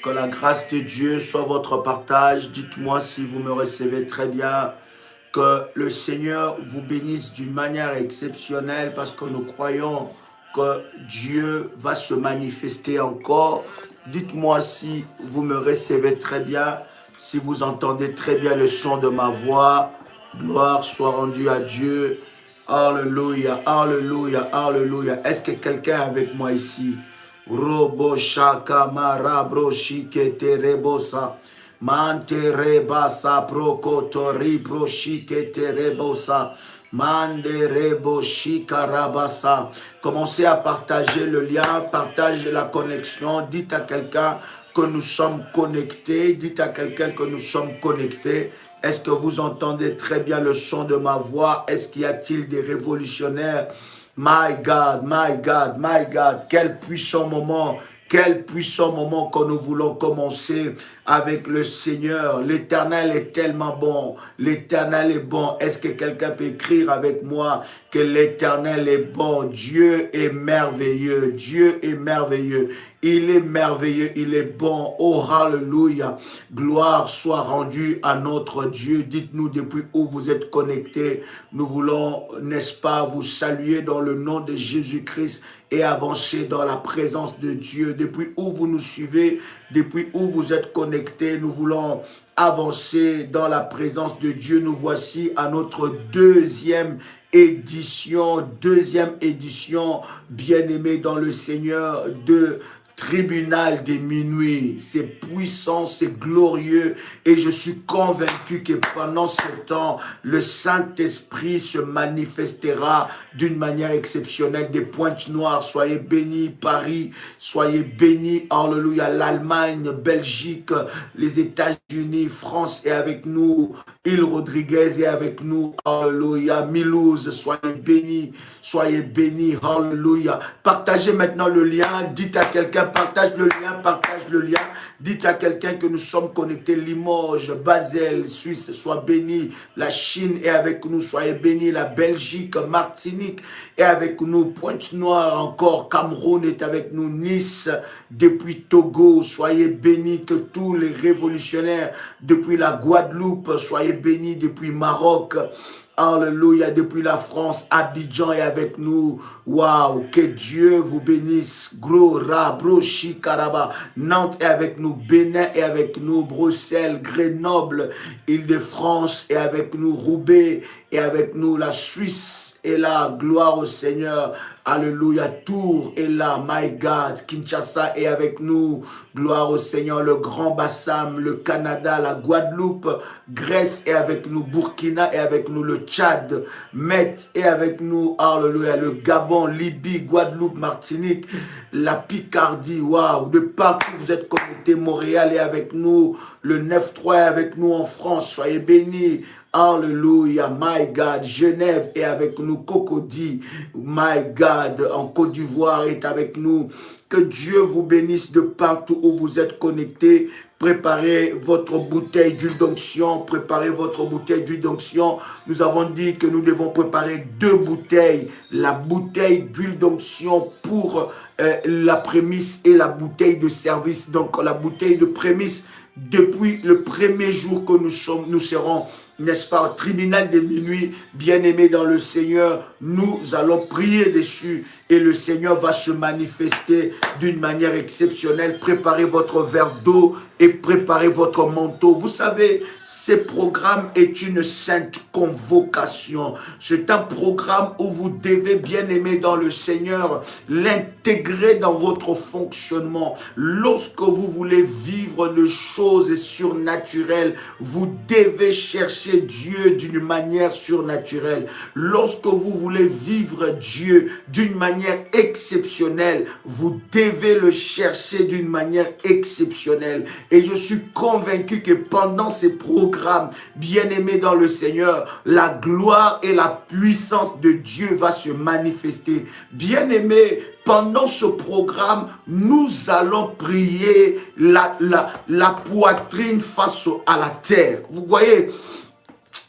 Que la grâce de Dieu soit votre partage. Dites-moi si vous me recevez très bien. Que le Seigneur vous bénisse d'une manière exceptionnelle parce que nous croyons que Dieu va se manifester encore. Dites-moi si vous me recevez très bien, si vous entendez très bien le son de ma voix. Gloire soit rendue à Dieu. Alléluia, alléluia, alléluia. Est-ce que quelqu'un est avec moi ici? Robo shaka marabro shikete rebosa. Mante rebasa prokotori bro shikete rebosa. Mande rebo shikarabasa. Commencez à partager le lien, partagez la connexion. Dites à quelqu'un que nous sommes connectés. Dites à quelqu'un que nous sommes connectés. Est-ce que vous entendez très bien le son de ma voix? Est-ce qu'il y a-t-il des révolutionnaires? My God, my God, my God, quel puissant moment que nous voulons commencer avec le Seigneur. L'Éternel est tellement bon, l'Éternel est bon. Est-ce que quelqu'un peut écrire avec moi que l'Éternel est bon? Dieu est merveilleux, Dieu est merveilleux. Il est merveilleux, il est bon. Oh, hallelujah. Gloire soit rendue à notre Dieu. Dites-nous depuis où vous êtes connectés. Nous voulons, n'est-ce pas, vous saluer dans le nom de Jésus-Christ et avancer dans la présence de Dieu. Depuis où vous nous suivez, depuis où vous êtes connectés, nous voulons avancer dans la présence de Dieu. Nous voici à notre deuxième édition, bien-aimés dans le Seigneur, de tribunal des minuit. C'est puissant, c'est glorieux et je suis convaincu que pendant ce temps, le Saint-Esprit se manifestera d'une manière exceptionnelle. Des pointes noires, soyez bénis Paris, soyez bénis, alléluia, l'Allemagne, Belgique, les États-Unis, France est avec nous, Il Rodriguez est avec nous, alléluia, Milouz, soyez bénis, alléluia. Partagez maintenant le lien, dites à quelqu'un, partage le lien, dites à quelqu'un que nous sommes connectés, Limoges, Basel, Suisse, sois béni, la Chine est avec nous, soyez bénis, la Belgique, Martinique est avec nous, Pointe-Noire encore, Cameroun est avec nous, Nice, depuis Togo, soyez bénis, que tous les révolutionnaires depuis la Guadeloupe, soyez bénis, depuis Maroc, alléluia, depuis la France, Abidjan est avec nous. Waouh, que Dieu vous bénisse. Gloria, Brochi, Karaba. Nantes est avec nous. Bénin est avec nous. Bruxelles, Grenoble, Île-de-France est avec nous. Roubaix est avec nous. La Suisse est là. Gloire au Seigneur. Alléluia, Tours est là, my God, Kinshasa est avec nous, gloire au Seigneur, le Grand Bassam, le Canada, la Guadeloupe, Grèce est avec nous, Burkina est avec nous, le Tchad, Met est avec nous, alléluia, le Gabon, Libye, Guadeloupe, Martinique, la Picardie, waouh, de partout vous êtes connectés, Montréal est avec nous, le 9-3 est avec nous en France, soyez bénis. Alléluia, my God, Genève est avec nous, Cocody, my God, en Côte d'Ivoire est avec nous. Que Dieu vous bénisse de partout où vous êtes connectés. Préparez votre bouteille d'huile d'onction, Nous avons dit que nous devons préparer 2 bouteilles. La bouteille d'huile d'onction pour la prémisse et la bouteille de service. Donc la bouteille de prémisse, depuis le premier jour que nous serons, n'est-ce pas, au tribunal de minuit, bien-aimés dans le Seigneur, nous allons prier dessus et le Seigneur va se manifester d'une manière exceptionnelle. Préparez votre verre d'eau et préparez votre manteau. Vous savez, ce programme est une sainte convocation. C'est un programme où vous devez, bien-aimés dans le Seigneur, l'intégrer dans votre fonctionnement. Lorsque vous voulez vivre de choses surnaturelles, vous devez chercher Dieu d'une manière surnaturelle. Lorsque vous voulez vivre Dieu d'une manière exceptionnelle, vous devez le chercher d'une manière exceptionnelle. Et je suis convaincu que pendant ces programmes, bien-aimés dans le Seigneur, la gloire et la puissance de Dieu va se manifester. Bien-aimés, pendant ce programme, nous allons prier la poitrine face à la terre. Vous voyez,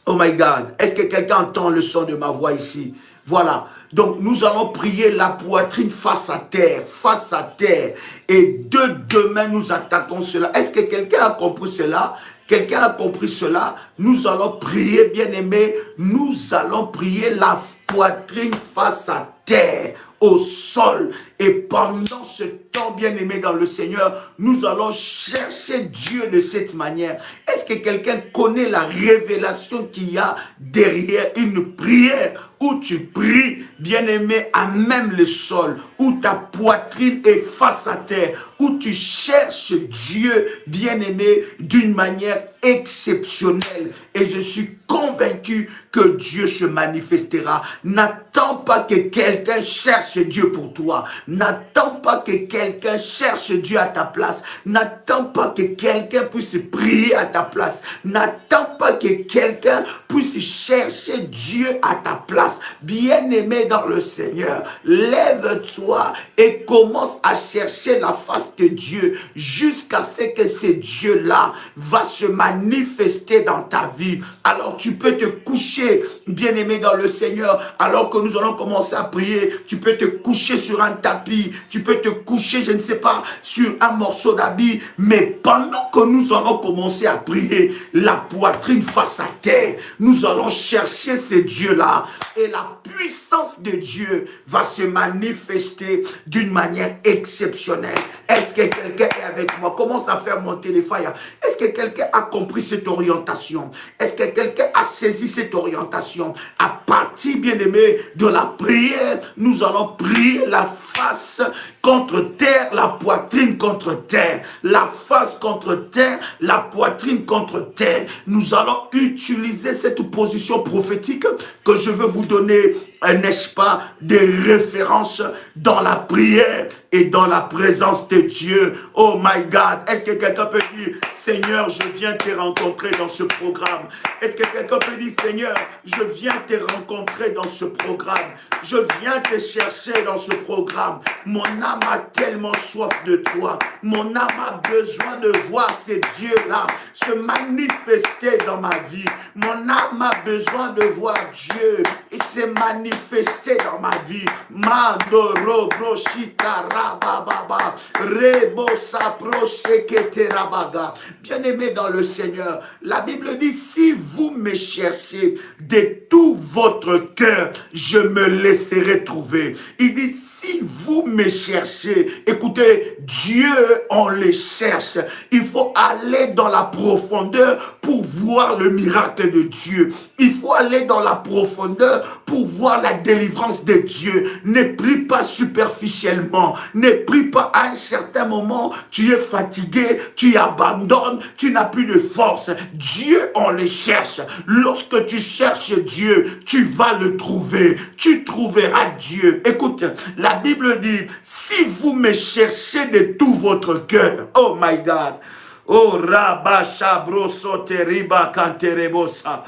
oh my God, est-ce que quelqu'un entend le son de ma voix ici? Voilà, Donc, nous allons prier la poitrine face à terre, face à terre. Et de demain, nous attaquons cela. Est-ce que quelqu'un a compris cela? Quelqu'un a compris cela? Nous allons prier, bien-aimés. Nous allons prier la poitrine face à terre, au sol. Et pendant ce temps, bien-aimé dans le Seigneur, nous allons chercher Dieu de cette manière. Est-ce que quelqu'un connaît la révélation qu'il y a derrière une prière où tu pries, bien-aimé, à même le sol, où ta poitrine est face à terre, où tu cherches Dieu, bien-aimé, d'une manière exceptionnelle. Et je suis convaincu que Dieu se manifestera. N'attends pas que quelqu'un cherche Dieu pour toi. N'attends pas que quelqu'un cherche Dieu à ta place. N'attends pas que quelqu'un puisse prier à ta place. N'attends pas que quelqu'un puisse chercher Dieu à ta place. Bien-aimé dans le Seigneur, lève-toi et commence à chercher la face de Dieu jusqu'à ce que ce Dieu-là va se manifester dans ta vie. Alors tu peux te coucher, bien-aimé dans le Seigneur, alors que nous allons commencer à prier. Tu peux te coucher sur un tapis, tu peux te coucher, je ne sais pas, sur un morceau d'habit, mais pendant que nous allons commencer à prier, la poitrine face à terre, nous allons chercher ce Dieu-là et la puissance de Dieu va se manifester d'une manière exceptionnelle. Est-ce que quelqu'un est avec moi? Commence à faire monter les failles. Est-ce que quelqu'un a compris cette orientation? Est-ce que quelqu'un a saisi cette orientation? À partir, bien-aimé, de la prière, nous allons prier la face contre terre, la poitrine contre terre. La face contre terre, la poitrine contre terre. Nous allons utiliser cette position prophétique que je veux vous donner, n'est-ce pas, des références dans la prière et dans la présence de Dieu. Oh my God, est-ce que quelqu'un peut dire, Seigneur, je viens te rencontrer dans ce programme? Est-ce que quelqu'un peut dire, Seigneur, je viens te rencontrer dans ce programme? Je viens te chercher dans ce programme. Mon âme a tellement soif de toi. Mon âme a besoin de voir ces dieux-là se manifester dans ma vie. Mon âme a besoin de voir Dieu et se manifester dans ma vie. Mandoro broshika rababa rebo saproche keterabaga. Bien-aimé dans le Seigneur, la Bible dit, si vous me cherchez de tout votre cœur, je me laisserai trouver. Il dit, si vous me cherchez, écoutez, Dieu, on le cherche. Il faut aller dans la profondeur pour voir le miracle de Dieu. Il faut aller dans la profondeur pour voir la délivrance de Dieu. Ne prie pas superficiellement. Ne prie pas à un certain moment. Tu es fatigué, tu abandonnes, tu n'as plus de force. Dieu, on le cherche. Lorsque tu cherches Dieu, tu vas le trouver. Tu trouveras Dieu. Écoute, la Bible dit, si vous me cherchez de tout votre cœur, oh my God, oh Rabba Shabroso Teriba Kanterebosa.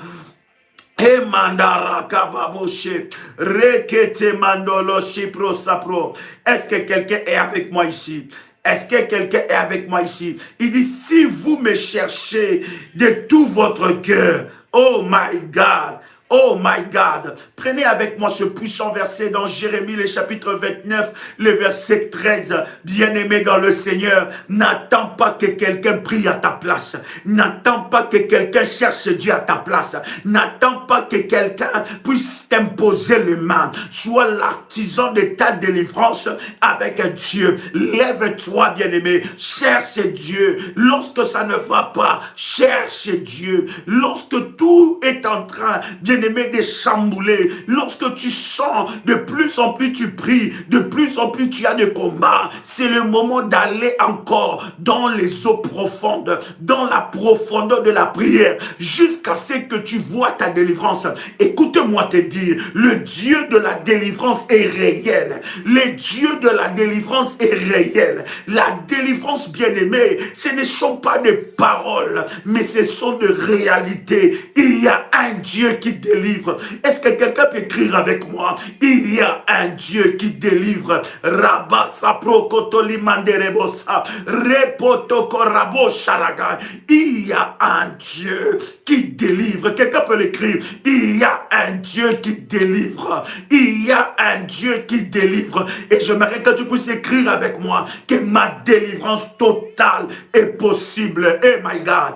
E mandara kababoshe, rekete mandolo shipro sapro. Est-ce que quelqu'un est avec moi ici? Est-ce que quelqu'un est avec moi ici? Il dit, si vous me cherchez de tout votre cœur, oh my God, oh my God, prenez avec moi ce puissant verset dans Jérémie, le chapitre 29, le verset 13. Bien-aimé dans le Seigneur, n'attends pas que quelqu'un prie à ta place. N'attends pas que quelqu'un cherche Dieu à ta place. N'attends pas que quelqu'un puisse t'imposer les mains. Sois l'artisan de ta délivrance avec Dieu. Lève-toi, bien-aimé. Cherche Dieu. Lorsque ça ne va pas, cherche Dieu. Lorsque tout est en train, bien-aimé, de chambouler, lorsque tu sens de plus en plus tu pries, de plus en plus tu as de combats, c'est le moment d'aller encore dans les eaux profondes, dans la profondeur de la prière, jusqu'à ce que tu vois ta délivrance. Écoute-moi te dire, le Dieu de la délivrance est réel. Le Dieu de la délivrance est réel. La délivrance, bien-aimée, ce ne sont pas des paroles, mais ce sont des réalités. Il y a un Dieu qui délivre. délivre. Est-ce que quelqu'un peut écrire avec moi? Il y a un Dieu qui délivre. Rabba sapro kotoli manderebosa. Repotoko rabo sharaga. Il y a un Dieu qui délivre. Quelqu'un peut l'écrire. Il y a un Dieu qui délivre. Il y a un Dieu qui délivre. Et j'aimerais que tu puisses écrire avec moi que ma délivrance totale est possible. Oh my God.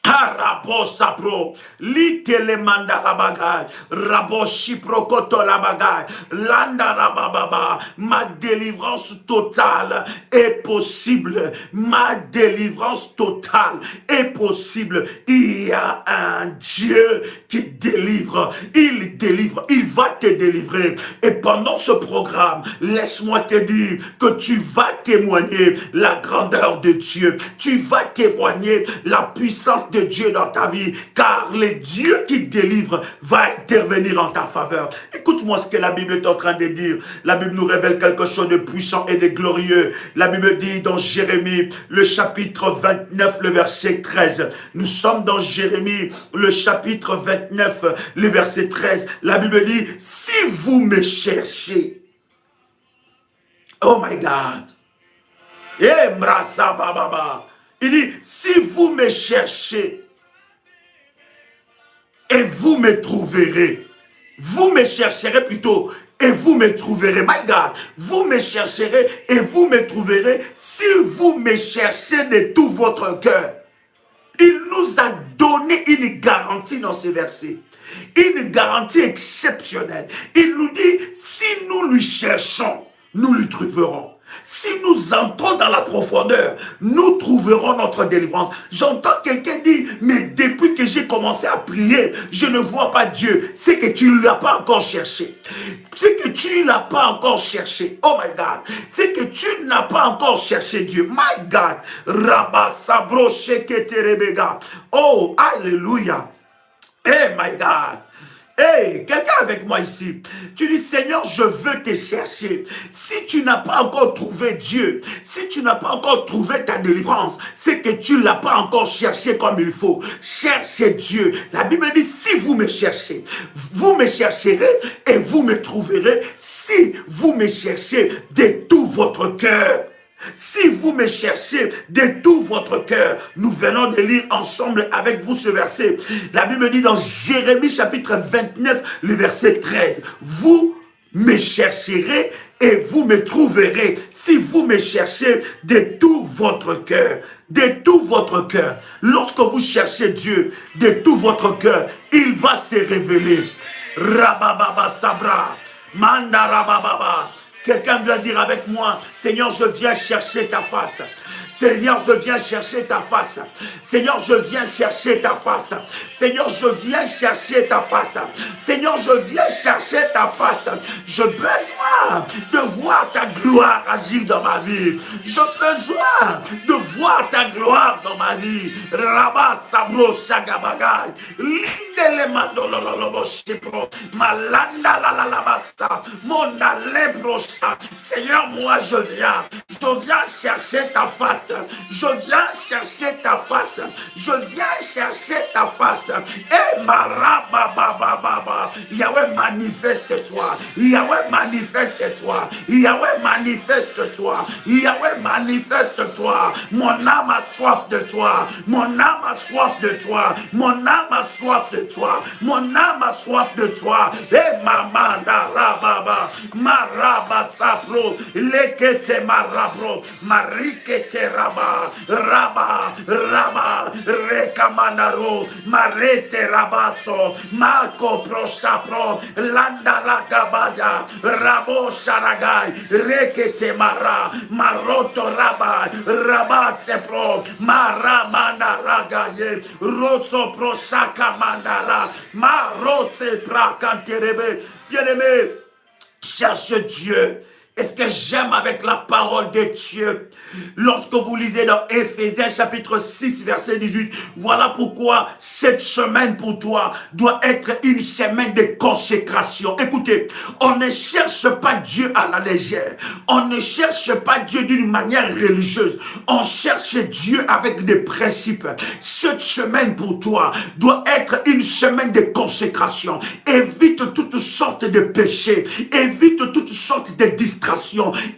Rabo sapro, litele manda la bagay, rabo chiprokoto la bagay, landa rabababa, ma délivrance totale est possible, ma délivrance totale est possible. Il y a un Dieu qui délivre, il va te délivrer. Et pendant ce programme, laisse-moi te dire que tu vas témoigner la grandeur de Dieu, tu vas témoigner la puissance de Dieu dans ta vie, car le Dieu qui délivre va intervenir en ta faveur. Écoute-moi ce que la Bible est en train de dire. La Bible nous révèle quelque chose de puissant et de glorieux. La Bible dit dans Jérémie, le chapitre 29, le verset 13. Nous sommes dans Jérémie, le chapitre 29, le verset 13. La Bible dit, si vous me cherchez, oh my God, eh, mrasa bababa. Il dit, si vous me cherchez et vous me trouverez, vous me chercherez plutôt et vous me trouverez. My God, vous me chercherez et vous me trouverez si vous me cherchez de tout votre cœur. Il nous a donné une garantie dans ce verset. Une garantie exceptionnelle. Il nous dit, si nous lui cherchons, nous lui trouverons. Si nous entrons dans la profondeur, nous trouverons notre délivrance. J'entends quelqu'un dire, mais depuis que j'ai commencé à prier, je ne vois pas Dieu. C'est que tu ne l'as pas encore cherché. C'est que tu ne l'as pas encore cherché. Oh my God. C'est que tu n'as pas encore cherché Dieu. My God. Rabba sabro sheketerebega. Oh, alléluia. Hey, my God. Hey, quelqu'un avec moi ici, tu dis, Seigneur, je veux te chercher. Si tu n'as pas encore trouvé Dieu, si tu n'as pas encore trouvé ta délivrance, c'est que tu ne l'as pas encore cherché comme il faut. Cherchez Dieu. La Bible dit, si vous me chercherez et vous me trouverez, si vous me cherchez de tout votre cœur. Si vous me cherchez de tout votre cœur, nous venons de lire ensemble avec vous ce verset. La Bible dit dans Jérémie chapitre 29, le verset 13, vous me chercherez et vous me trouverez si vous me cherchez de tout votre cœur. De tout votre cœur. Lorsque vous cherchez Dieu de tout votre cœur, il va se révéler. Rabababa sabra, manda rabababa. Quelqu'un doit dire avec moi, Seigneur, je viens chercher ta face. Seigneur, je viens chercher ta face. Seigneur, je viens chercher ta face. Seigneur, je viens chercher ta face. Seigneur, je viens chercher ta face. J'ai besoin de voir ta gloire agir dans ma vie. J'ai besoin de voir ta gloire dans ma vie. Rabba sabro shagabagay. Lindele mandololobo shipro. Malanda la la la basta. Monda leprocha. Seigneur, moi je viens. Je viens chercher ta face. Je viens chercher ta face. Je viens chercher ta face. Et marababababa. Yahweh, manifeste-toi. Yahweh, manifeste-toi. Yahweh, manifeste-toi. Yahweh, manifeste-toi. Mon âme a soif de toi. Mon âme a soif de toi. Mon âme a soif de toi. Mon âme a soif de toi. Et mamanda rababa. Maraba sapro. Lekete marabro. Marikete Raba, Raba, Raba, Rekamandaro, Marete Rabaso, Marco Prochapro, Landa Ragabaya, Rabo Sharagai, Rekete Mara, Maroto Raba, Raba Sepro, Maramanda Ragaye, Rosso Prochaka Mandara, Marose Prakanterebe, bien-aimé, cherche Dieu. Est-ce que j'aime avec la parole de Dieu? Lorsque vous lisez dans Éphésiens chapitre 6 verset 18, voilà pourquoi cette semaine pour toi doit être une semaine de consécration. Écoutez, on ne cherche pas Dieu à la légère. On ne cherche pas Dieu d'une manière religieuse. On cherche Dieu avec des principes. Cette semaine pour toi doit être une semaine de consécration. Évite toutes sortes de péchés. Évite toutes sortes de distractions.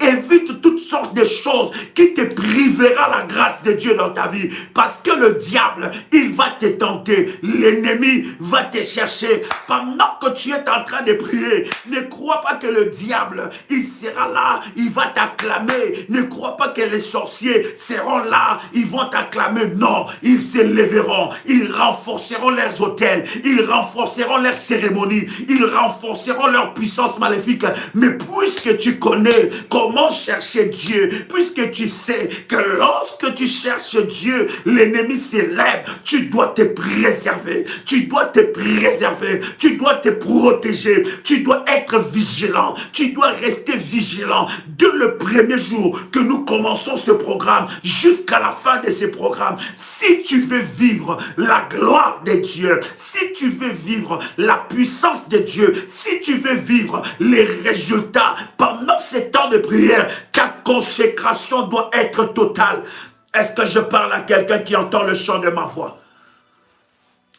Évite toutes sortes de choses qui te privera la grâce de Dieu dans ta vie. Parce que le diable, il va te tenter. L'ennemi va te chercher. Pendant que tu es en train de prier, ne crois pas que le diable, il sera là, il va t'acclamer. Ne crois pas que les sorciers seront là, ils vont t'acclamer. Non, ils se lèveront. Ils renforceront leurs autels. Ils renforceront leurs cérémonies. Ils renforceront leur puissance maléfique. Mais puisque tu connais comment chercher Dieu, puisque tu sais que lorsque tu cherches Dieu, l'ennemi s'élève, tu dois te préserver. Tu dois te préserver. Tu dois te protéger. Tu dois être vigilant. Tu dois rester vigilant. Dès le premier jour que nous commençons ce programme jusqu'à la fin de ce programme, si tu veux vivre la gloire de Dieu, si tu veux vivre la puissance de Dieu, si tu veux vivre les résultats pendant ces temps de prière, ta consécration doit être totale. Est-ce que je parle à quelqu'un qui entend le son de ma voix?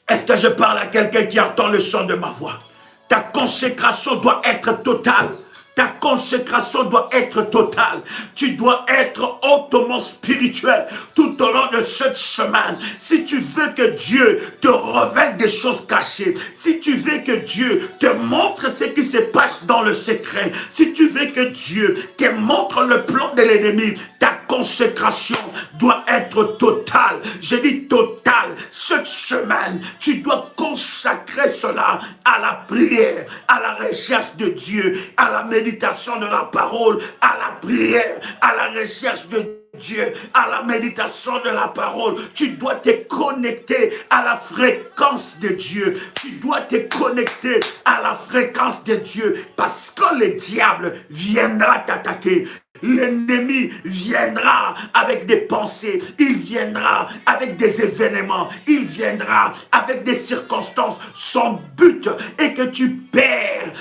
Est-ce que je parle à quelqu'un qui entend le son de ma voix? Ta consécration doit être totale. Ta consécration doit être totale. Tu dois être hautement spirituel tout au long de cette semaine. Si tu veux que Dieu te révèle des choses cachées, si tu veux que Dieu te montre ce qui se passe dans le secret, si tu veux que Dieu te montre le plan de l'ennemi, ta consécration doit être totale. Je dis totale. Cette semaine, tu dois consacrer cela à la prière, à la recherche de Dieu, à la méditation de la parole, à la prière, à la recherche de Dieu, à la méditation de la parole. Tu dois te connecter à la fréquence de Dieu. Tu dois te connecter à la fréquence de Dieu parce que le diable viendra t'attaquer. L'ennemi viendra avec des pensées, il viendra avec des événements, il viendra avec des circonstances. Son but est que tu perds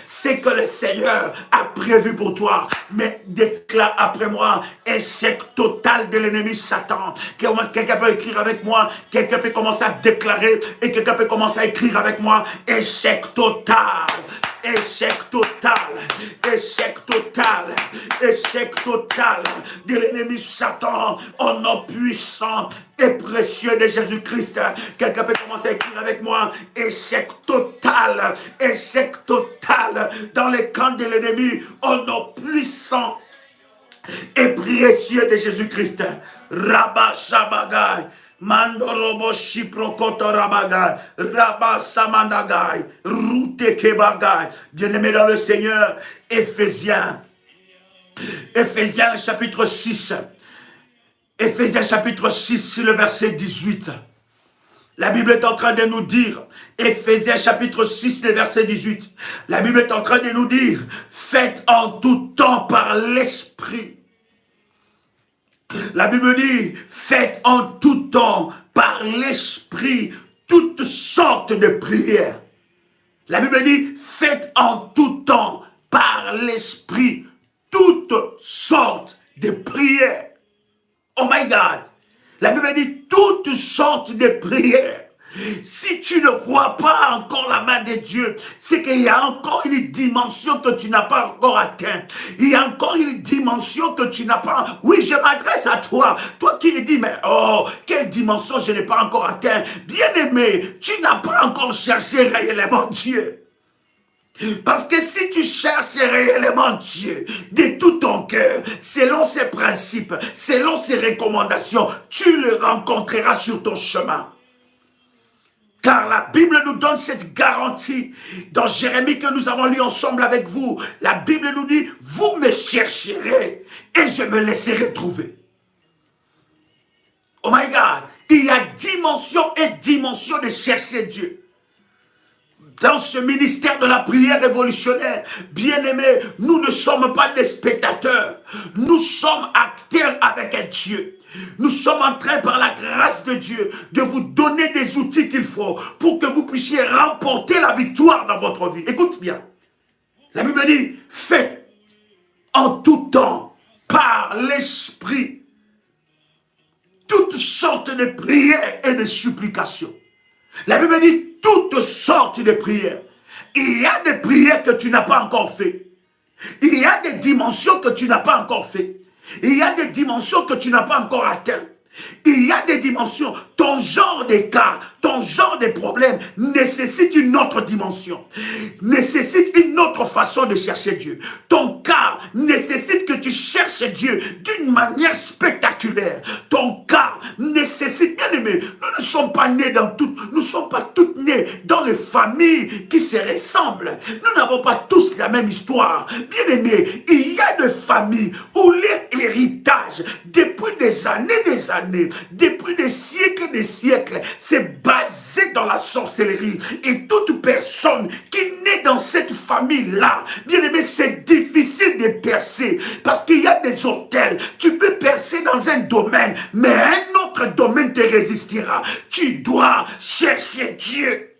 ce que le Seigneur a prévu pour toi. Mais déclare après moi, échec total de l'ennemi Satan. Quelqu'un peut écrire avec moi, quelqu'un peut commencer à déclarer et quelqu'un peut commencer à écrire avec moi, échec total. Échec total, échec total, échec total de l'ennemi Satan au nom puissant et précieux de Jésus-Christ. Quelqu'un peut commencer à écrire avec moi, échec total dans les camps de l'ennemi au nom puissant et précieux de Jésus-Christ. Rabba Shabagai. Mandorobo Shiprokoto Rabagai, Rabba Samandagai, Route Kebagai. Bien-aimé dans le Seigneur, Éphésiens chapitre 6. Éphésiens chapitre 6, le verset 18. La Bible est en train de nous dire, Éphésiens chapitre 6, le verset 18. La Bible est en train de nous dire, faites en tout temps par l'Esprit. La Bible dit, faites en tout temps par l'Esprit toutes sortes de prières. La Bible dit, faites en tout temps par l'Esprit toutes sortes de prières. Oh my God! La Bible dit toutes sortes de prières. Si tu ne vois pas encore la main de Dieu, c'est qu'il y a encore une dimension que tu n'as pas encore atteinte. Il y a encore une dimension que tu n'as pas... Oui, je m'adresse à toi. Toi qui dis, mais oh, quelle dimension je n'ai pas encore atteint. Bien-aimé, tu n'as pas encore cherché réellement Dieu. Parce que si tu cherches réellement Dieu de tout ton cœur, selon ses principes, selon ses recommandations, tu le rencontreras sur ton chemin. Car la Bible nous donne cette garantie. Dans Jérémie que nous avons lu ensemble avec vous, la Bible nous dit, vous me chercherez et je me laisserai trouver. Oh my God, il y a dimension et dimension de chercher Dieu. dans ce ministère de la prière révolutionnaire, bien-aimés, nous ne sommes pas des spectateurs. Nous sommes acteurs avec Dieu. Nous sommes en train, par la grâce de Dieu, de vous donner des outils qu'il faut pour que vous puissiez remporter la victoire dans votre vie. Écoute bien. La Bible dit, faites en tout temps, par l'Esprit, toutes sortes de prières et de supplications. La Bible dit, toutes sortes de prières. Il y a des prières que tu n'as pas encore fait. Il y a des dimensions que tu n'as pas encore fait. Il y a des dimensions que tu n'as pas encore atteintes. Il y a des dimensions, ton genre de cas, ton genre de problème nécessite une autre dimension, nécessite une autre façon de chercher Dieu. Ton cas nécessite que tu cherches Dieu d'une manière spectaculaire. Ton cas nécessite, bien aimé, nous ne sommes pas nés dans toutes, nous ne sommes pas toutes nées dans les familles qui se ressemblent. Nous n'avons pas tous la même histoire. Bien aimé, il y a des familles où l'héritage, depuis des années, depuis des siècles, c'est basé dans la sorcellerie. Et toute personne qui naît dans cette famille-là, bien aimé, c'est difficile de percer. Parce qu'il y a des hôtels. Tu peux percer dans un domaine, mais un autre domaine te résistera. Tu dois chercher Dieu.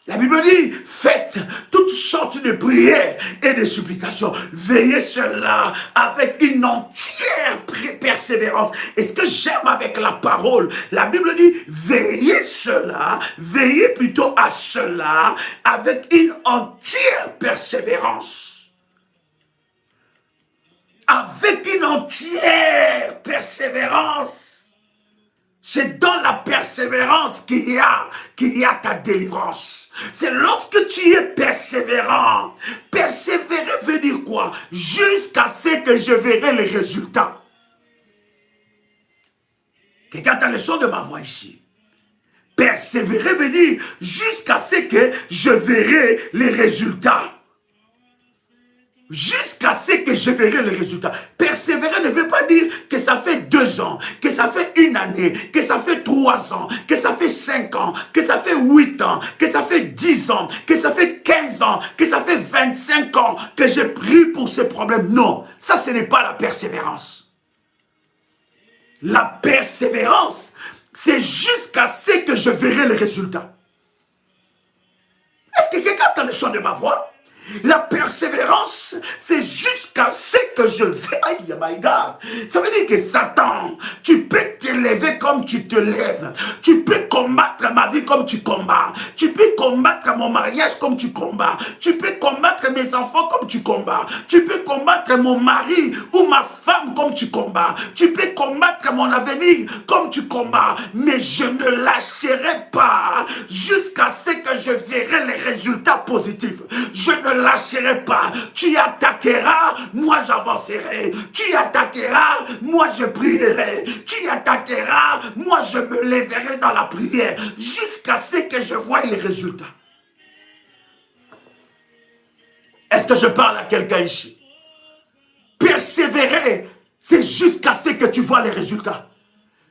La Bible dit, faites toutes sortes de prières et de supplications. Veillez cela avec une entière persévérance. Et ce que j'aime avec la parole, la Bible dit, veillez cela, veillez plutôt à cela avec une entière persévérance. Avec une entière persévérance. C'est dans la persévérance qu'il y a ta délivrance. C'est lorsque tu es persévérant. Persévérer veut dire quoi? Jusqu'à ce que je verrai les résultats. Quelqu'un a le son de ma voix ici. Persévérer veut dire jusqu'à ce que je verrai les résultats. Jusqu'à ce que je verrai le résultat. Persévérer ne veut pas dire que ça fait 2 ans, que ça fait 1 année, que ça fait 3 ans, que ça fait 5 ans, que ça fait 8 ans, que ça fait 10 ans, que ça fait 15 ans, que ça fait 25 ans que j'ai pris pour ces problèmes. Non, ça ce n'est pas la persévérance. La persévérance, c'est jusqu'à ce que je verrai le résultat. Est-ce que quelqu'un entend le son de ma voix? La persévérance, c'est jusqu'à ce que je vais. Aïe, my God. Ça veut dire que Satan, tu peux t'élever comme tu te lèves. Tu peux combattre ma vie comme tu combats. Tu peux combattre mon mariage comme tu combats. Tu peux combattre mes enfants comme tu combats. Tu peux combattre mon mari ou ma femme comme tu combats. Tu peux combattre mon avenir comme tu combats. Mais je ne lâcherai pas jusqu'à ce que je verrai les résultats positifs. Je ne lâcherai pas. Tu attaqueras, moi j'avancerai. Tu attaqueras, moi je prierai. Tu attaqueras, moi je me lèverai dans la prière jusqu'à ce que je voie les résultats. Est-ce que je parle à quelqu'un ici? Persévérer, c'est jusqu'à ce que tu vois les résultats.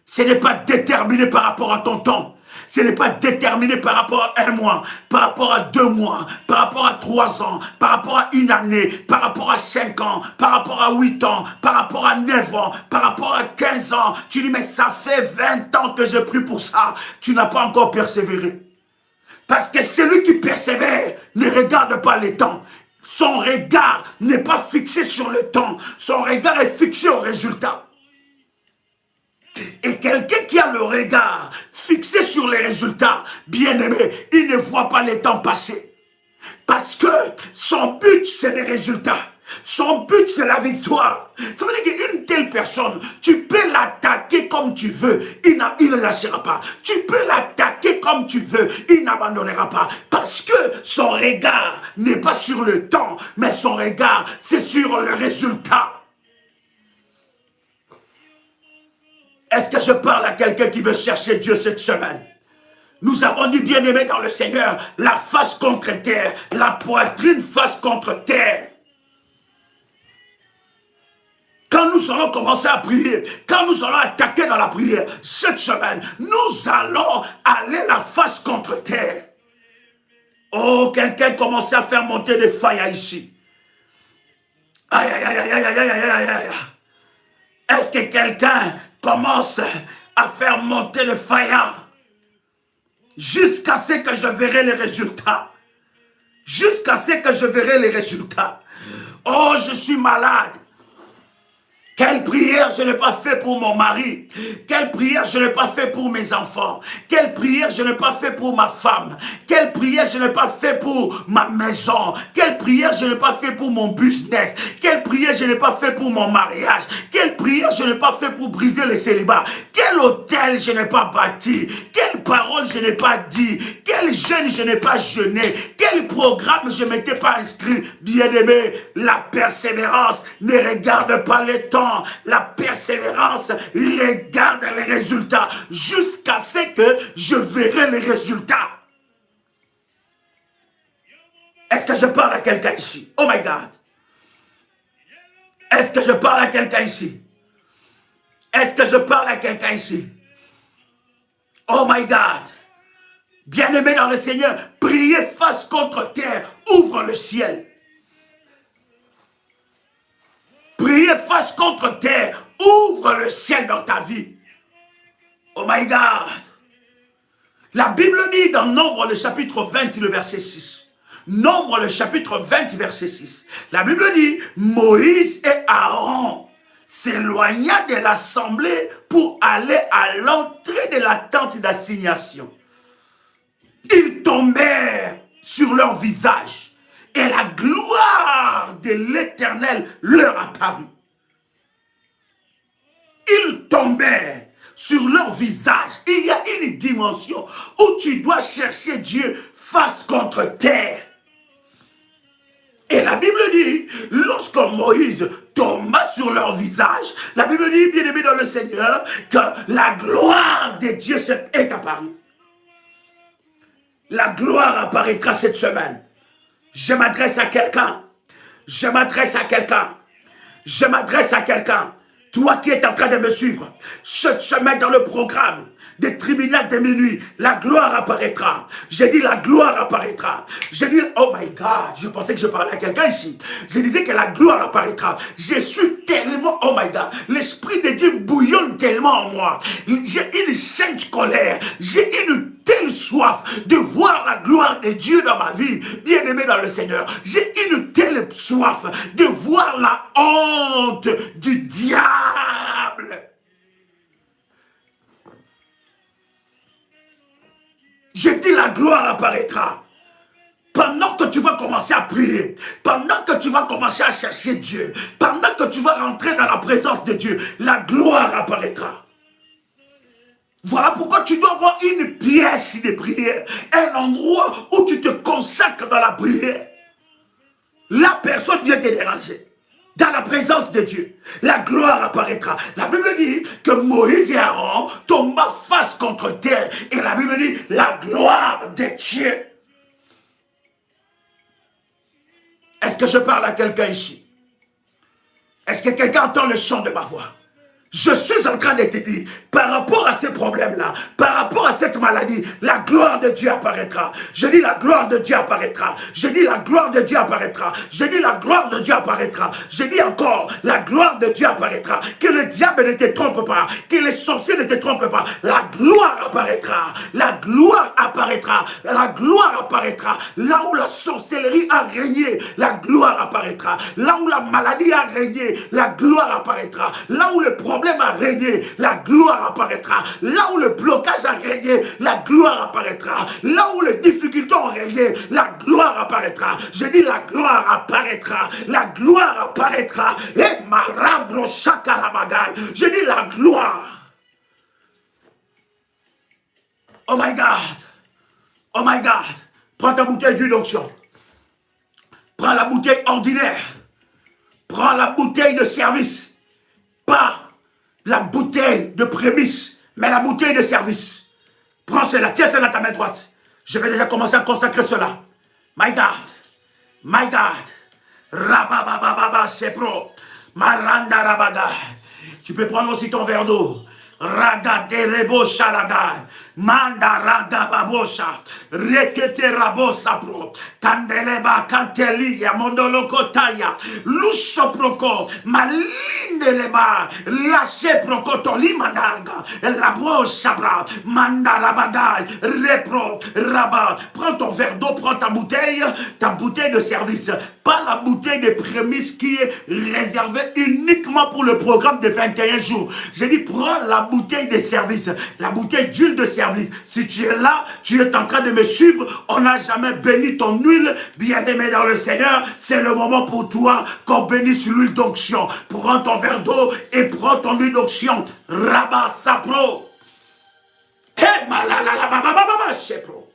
Ce n'est pas déterminé par rapport à ton temps. Ce n'est pas déterminé par rapport à 1 mois, par rapport à 2 mois, par rapport à 3 ans, par rapport à 1 année, par rapport à 5 ans, par rapport à 8 ans, par rapport à 9 ans, par rapport à 15 ans. Tu dis, mais ça fait 20 ans que je prie pour ça. Tu n'as pas encore persévéré. Parce que celui qui persévère ne regarde pas les temps. Son regard n'est pas fixé sur le temps. Son regard est fixé au résultat. Et quelqu'un qui a le regard fixé sur les résultats, bien aimé, il ne voit pas les temps passer. Parce que son but, c'est les résultats. Son but, c'est la victoire. Ça veut dire qu'une telle personne, tu peux l'attaquer comme tu veux, il ne lâchera pas. Tu peux l'attaquer comme tu veux, il n'abandonnera pas. Parce que son regard n'est pas sur le temps, mais son regard, c'est sur le résultat. Est-ce que je parle à quelqu'un qui veut chercher Dieu cette semaine? Nous avons dit, bien-aimé dans le Seigneur, la face contre terre, la poitrine face contre terre. Quand quand nous allons commencer à prier, quand nous allons attaquer dans la prière, cette semaine, nous allons aller la face contre terre. Oh, quelqu'un commence à faire monter des failles ici. Aïe, aïe, aïe, aïe, aïe, aïe, aïe, aïe. Est-ce que quelqu'un commence à faire monter le faïa jusqu'à ce que je verrai les résultats? Jusqu'à ce que je verrai les résultats. Oh, je suis malade. Quelle prière je n'ai pas fait pour mon mari. Quelle prière je n'ai pas fait pour mes enfants. Quelle prière je n'ai pas fait pour ma femme. Quelle prière je n'ai pas fait pour ma maison. Quelle prière je n'ai pas fait pour mon business. Quelle prière je n'ai pas fait pour mon mariage. Quelle prière je n'ai pas fait pour briser le célibat. Quel hôtel je n'ai pas bâti. Quelle parole je n'ai pas dit. Quel jeûne je n'ai pas jeûné. Quel programme je ne m'étais pas inscrit. Bien-aimé, la persévérance ne regarde pas le temps. La persévérance regarde les résultats jusqu'à ce que je verrai les résultats. Est-ce que je parle à quelqu'un ici? Oh my God. Est-ce que je parle à quelqu'un ici? Est-ce que je parle à quelqu'un ici? Oh my God. Bien-aimé dans le Seigneur, priez face contre terre, ouvre le ciel. Priez face contre terre, ouvre le ciel dans ta vie. Oh my God. La Bible dit dans Nombre le chapitre 20, le verset 6. Nombre le chapitre 20, verset 6. La Bible dit, Moïse et Aaron s'éloigna de l'assemblée pour aller à l'entrée de la tente d'assignation. Ils tombèrent sur leur visage. Et la gloire de l'Éternel leur apparut. Ils tombèrent sur leur visage. Il y a une dimension où tu dois chercher Dieu face contre terre. Et la Bible dit, lorsque Moïse tomba sur leur visage, la Bible dit, bien-aimé dans le Seigneur, que la gloire de Dieu est apparue. La gloire apparaîtra cette semaine. Je m'adresse à quelqu'un. Je m'adresse à quelqu'un. Je m'adresse à quelqu'un. Toi qui es en train de me suivre, cette semaine dans le programme des tribunaux de minuit, la gloire apparaîtra. J'ai dit la gloire apparaîtra. J'ai dit, oh my God, je pensais que je parlais à quelqu'un ici. Je disais que la gloire apparaîtra. Je suis tellement, oh my God, l'Esprit de Dieu bouillonne tellement en moi. J'ai une sainte colère. J'ai une telle soif de voir la gloire de Dieu dans ma vie, bien-aimé dans le Seigneur. J'ai une telle soif de voir la honte du diable. Je dis la gloire apparaîtra. Pendant que tu vas commencer à prier, pendant que tu vas commencer à chercher Dieu, pendant que tu vas rentrer dans la présence de Dieu, la gloire apparaîtra. Voilà pourquoi tu dois avoir une pièce de prière, un endroit où tu te consacres dans la prière. La personne vient te déranger. Dans la présence de Dieu, la gloire apparaîtra. La Bible dit que Moïse et Aaron tombent face contre terre. Et la Bible dit la gloire de Dieu. Est-ce que je parle à quelqu'un ici? Est-ce que quelqu'un entend le son de ma voix? Je suis en train de te dire, par rapport à ces problèmes-là, par rapport à cette maladie, la gloire de Dieu apparaîtra. Je dis la gloire de Dieu apparaîtra. Je dis la gloire de Dieu apparaîtra. Je dis la gloire de Dieu apparaîtra. Je dis encore, la gloire de Dieu apparaîtra. Que le diable ne te trompe pas. Que les sorciers ne te trompent pas. La gloire apparaîtra. La gloire apparaîtra. La gloire apparaîtra. Là où la sorcellerie a régné, la gloire apparaîtra. Là où la maladie a régné, la gloire apparaîtra. Là où le problème a régné, la gloire apparaîtra. Là où le blocage a régné, la gloire apparaîtra. Là où les difficultés ont régné, la gloire apparaîtra. Je dis la gloire apparaîtra. La gloire apparaîtra. Et marabro chakarabagay. Je dis la gloire. Oh my God. Oh my God. Prends ta bouteille d'huile d'onction. Prends la bouteille ordinaire. Prends la bouteille de service. Pas la bouteille de prémisse, mais la bouteille de service. Prends cela, tiens cela dans ta main droite. Je vais déjà commencer à consacrer cela. My God, my God. Rababababa, c'est pro. Maranda rabaga. Tu peux prendre aussi ton verre d'eau. Raga terebo sharaga. Manda raga babosha. Rekete rabosa pro. Kandeleba kanteli ya mondolo kotaya. Lusho proko. Malinde leba. Lâche proko toli mandarga. Rabosha bra. Manda rabaga. Repro. Rabat. Prends ton verre d'eau, prends ta bouteille de service. Pas la bouteille de prémices qui est réservée uniquement pour le programme de 21 jours. J'ai dit, prends la bouteille de service, la bouteille d'huile de service. Si tu es là, tu es en train de me suivre, on n'a jamais béni ton huile, bien-aimé dans le Seigneur, c'est le moment pour toi qu'on bénisse l'huile d'onction. Prends ton verre d'eau et prends ton huile d'onction. Rabat sapro. Hey, malala, baba, shepro.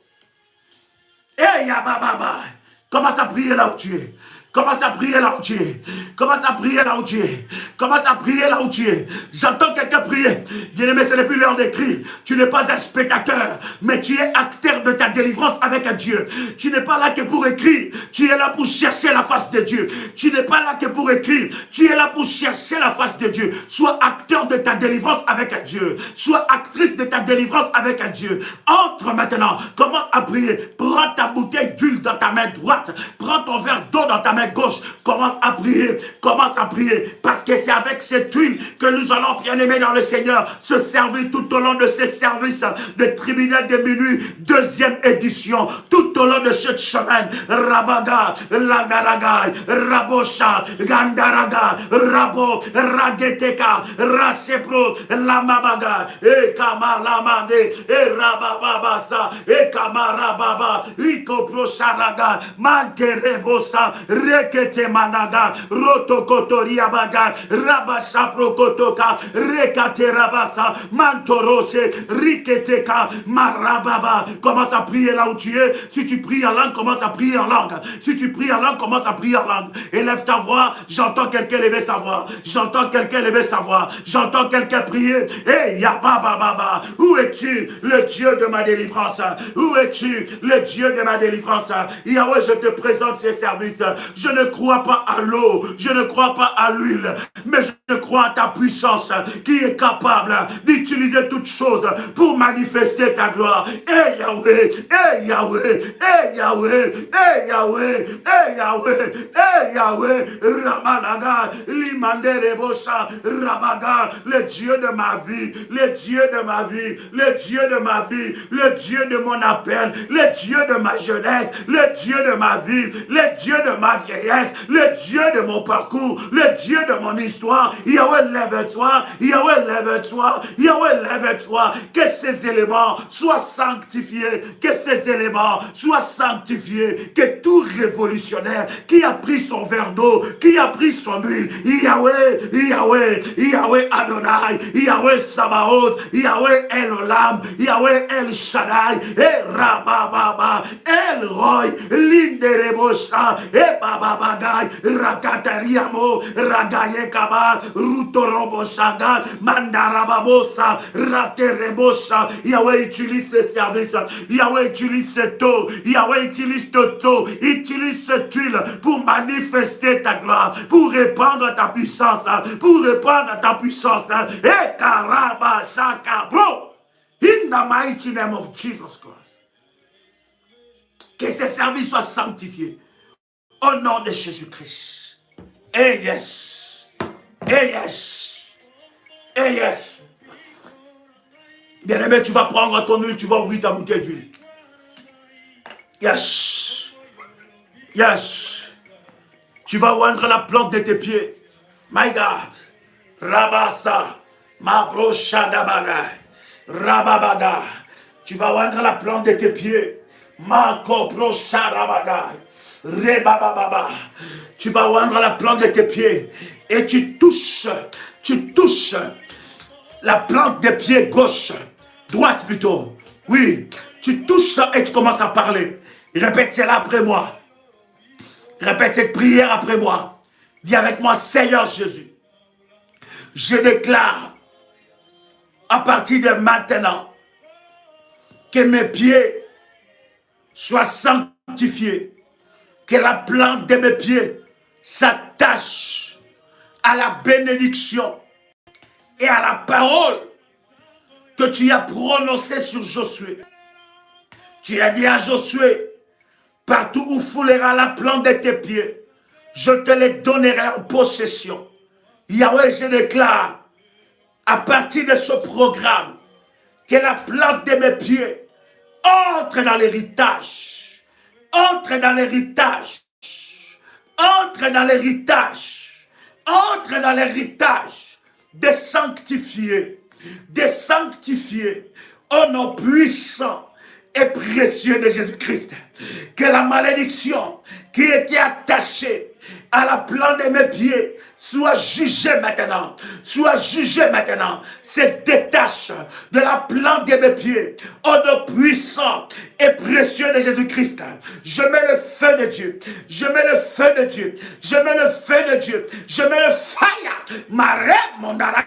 Hey, ya baba. Commence à prier là où tu es. Commence à prier là où tu es. Commence à prier là où tu es. Commence à prier là où tu es. J'entends quelqu'un prier. Bien-aimé, ce n'est plus l'heure d'écrire. Tu n'es pas un spectateur, mais tu es acteur de ta délivrance avec un Dieu. Tu n'es pas là que pour écrire. Tu es là pour chercher la face de Dieu. Tu n'es pas là que pour écrire. Tu es là pour chercher la face de Dieu. Sois acteur de ta délivrance avec un Dieu. Sois actrice de ta délivrance avec un Dieu. Entre maintenant. Commence à prier. Prends ta bouteille d'huile dans ta main droite. Prends ton verre d'eau dans ta main gauche, commence à prier, parce que c'est avec cette huile que nous allons, bien aimer dans le Seigneur, se servir tout au long de ce service de tribunal de minuit, deuxième édition, tout au long de cette semaine. Rabaga, Lagaraga, Rabosha, Gandaraga, Rabo, Rageteka, Rachepro, Lamabaga, Ekamalamande, Rabababasa, Ekamarababa, Ikoprosharaga, Manterebosa, Rekete managa, rotokotoria baga, rabasha prokotoka, rekate rabasa, mantorose, riketeka, marababa. Commence à prier là où tu es. Si tu pries en langue, commence à prier en langue. Si tu pries en langue, commence à prier en langue. Élève ta voix, j'entends quelqu'un lever sa voix. J'entends quelqu'un lever sa voix. J'entends quelqu'un prier. Hey, yababa baba, où es-tu, le Dieu de ma délivrance? Où es-tu, le Dieu de ma délivrance? Yahweh, je te présente ces services. Je ne crois pas à l'eau, je ne crois pas à l'huile, mais je crois à ta puissance qui est capable d'utiliser toutes choses pour manifester ta gloire. Eh Yahweh, eh Yahweh, eh Yahweh, eh Yahweh, eh Yahweh, eh Yahweh, Ramanaga, Limandere Bosha, Rabaga, le Dieu de ma vie, le Dieu de ma vie, le Dieu de ma vie, le Dieu de mon appel, le Dieu de ma jeunesse, le Dieu de ma vie, le Dieu de ma vieillesse, le Dieu de mon parcours, le Dieu de mon histoire. Yahweh, lève-toi, Yahweh, lève-toi, Yahweh, lève-toi. Que ces éléments soient sanctifiés, que ces éléments soient sanctifiés, que tout révolutionnaire qui a pris son verre d'eau, qui a pris son huile, Yahweh, Yahweh, Yahweh Adonai, Yahweh Sabaoth, Yahweh El Olam, Yahweh El Shaddai, et Rabababa, El Roy, Linderebosha, et Bababagay, Rakatariamo, Ragayekaba, Rutoroboshaga, Mandarababosa, Raterebosha. Yahweh utilise ces services, Yahweh utilise cette eau, Yahweh utilise cette eau, utilise cette huile pour manifester ta gloire, pour répandre ta puissance, pour répandre ta puissance. Et Karaba Shakabro, in the mighty name of Jesus Christ. Que ces services soient sanctifiés. Au nom de Jésus-Christ. Et yes. Et yes. Et yes. Bien-aimé, tu vas prendre ton huile, tu vas ouvrir ta bouteille d'huile. Yes. Yes. Tu vas oindre la plante de tes pieds. My God. Rabasa. Mabroshadabaga. Rababaga. Tu vas oindre la plante de tes pieds. Makoproshadabaga. Rebababa. Tu vas oindre la plante de tes pieds et tu touches la plante des pieds gauche, droite plutôt. Oui, tu touches ça et tu commences à parler. Répète cela après moi. Répète cette prière après moi. Dis avec moi, Seigneur Jésus, je déclare à partir de maintenant que mes pieds soient sanctifiés. Que la plante de mes pieds s'attache à la bénédiction et à la parole que tu as prononcée sur Josué. Tu as dit à Josué, partout où foulera la plante de tes pieds, je te les donnerai en possession. Yahweh, je déclare, à partir de ce programme, que la plante de mes pieds entre dans l'héritage. Entre dans l'héritage. Entre dans l'héritage. Entre dans l'héritage des sanctifiés. Des sanctifiés. Au nom puissant et précieux de Jésus-Christ. Que la malédiction qui était attachée à la plante de mes pieds soit jugée maintenant. Soit jugée maintenant. Se détache de la plante de mes pieds. Au nom puissant et précieux de Jésus-Christ. Je mets le feu de Dieu. Je mets le feu de Dieu. Je mets le feu de Dieu. Je mets le fire. Ma rêve, mon ara.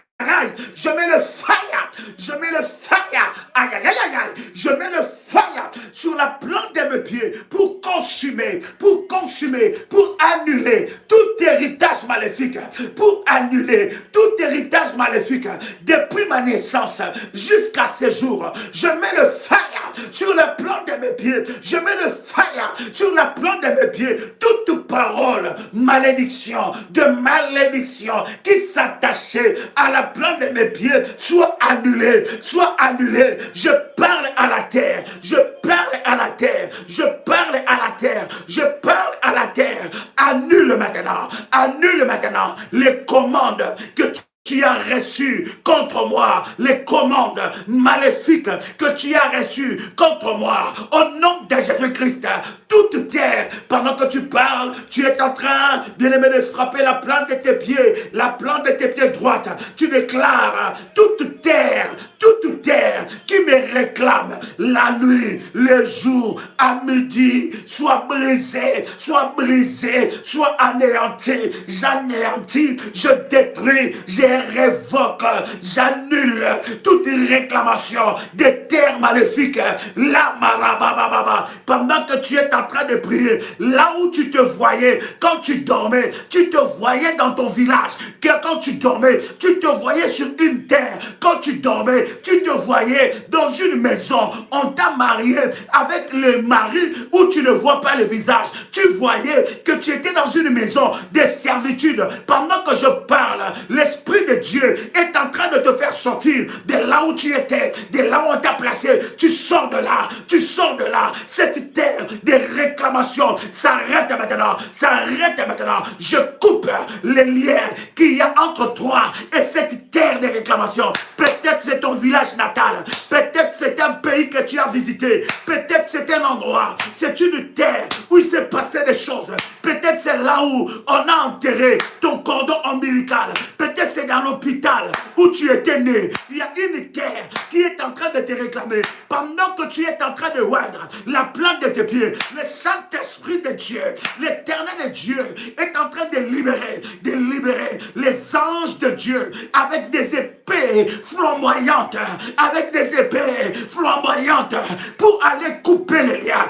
Je mets le fire, je mets le fire, aïe aïe aïe aïe, je mets le fire sur la plante de mes pieds pour consumer, pour annuler tout héritage maléfique, pour annuler tout héritage maléfique depuis ma naissance jusqu'à ce jour. Je mets le fire sur la plante de mes pieds, je mets le fire sur la plante de mes pieds, toute parole, malédiction, de malédiction qui s'attachait à la plante de mes pieds soit annulé, soit annulé. Je parle à la terre, je parle à la terre, je parle à la terre, je parle à la terre. Annule maintenant les commandes que tu as reçues contre moi, les commandes maléfiques que tu as reçues contre moi, au nom de Jésus-Christ. Toute terre, pendant que tu parles, tu es en train, bien-aimé, de frapper la plante de tes pieds, la plante de tes pieds droite. Tu déclares toute terre qui me réclame la nuit, le jour, à midi, soit brisée, soit anéantie. J'anéantis, je détruis, je révoque, j'annule toute réclamation des terres maléfiques. Là, pendant que tu es en train de prier, là où tu te voyais, quand tu dormais, tu te voyais dans ton village, quand tu dormais, tu te voyais sur une terre, quand tu dormais, tu te voyais dans une maison, on t'a marié avec le mari où tu ne vois pas le visage, tu voyais que tu étais dans une maison de servitude. Pendant que je parle, l'Esprit de Dieu est en train de te faire sortir de là où tu étais, de là où on t'a placé. Tu sors de là, cette terre de réclamation s'arrête maintenant, je coupe les liens qu'il y a entre toi et cette terre de réclamation. Peut-être c'est ton village natal, peut-être c'est un pays que tu as visité, peut-être c'est un endroit, c'est une terre où il s'est passé des choses, peut-être c'est là où on a enterré ton cordon ombilical, peut-être c'est dans l'hôpital où tu étais né. Il y a une terre qui est en train de te réclamer pendant que tu es en train de oindre la plante de tes pieds. Le Saint-Esprit de Dieu, l'Éternel de Dieu est en train de libérer les anges de Dieu avec des épées flamboyantes, pour aller couper les liens,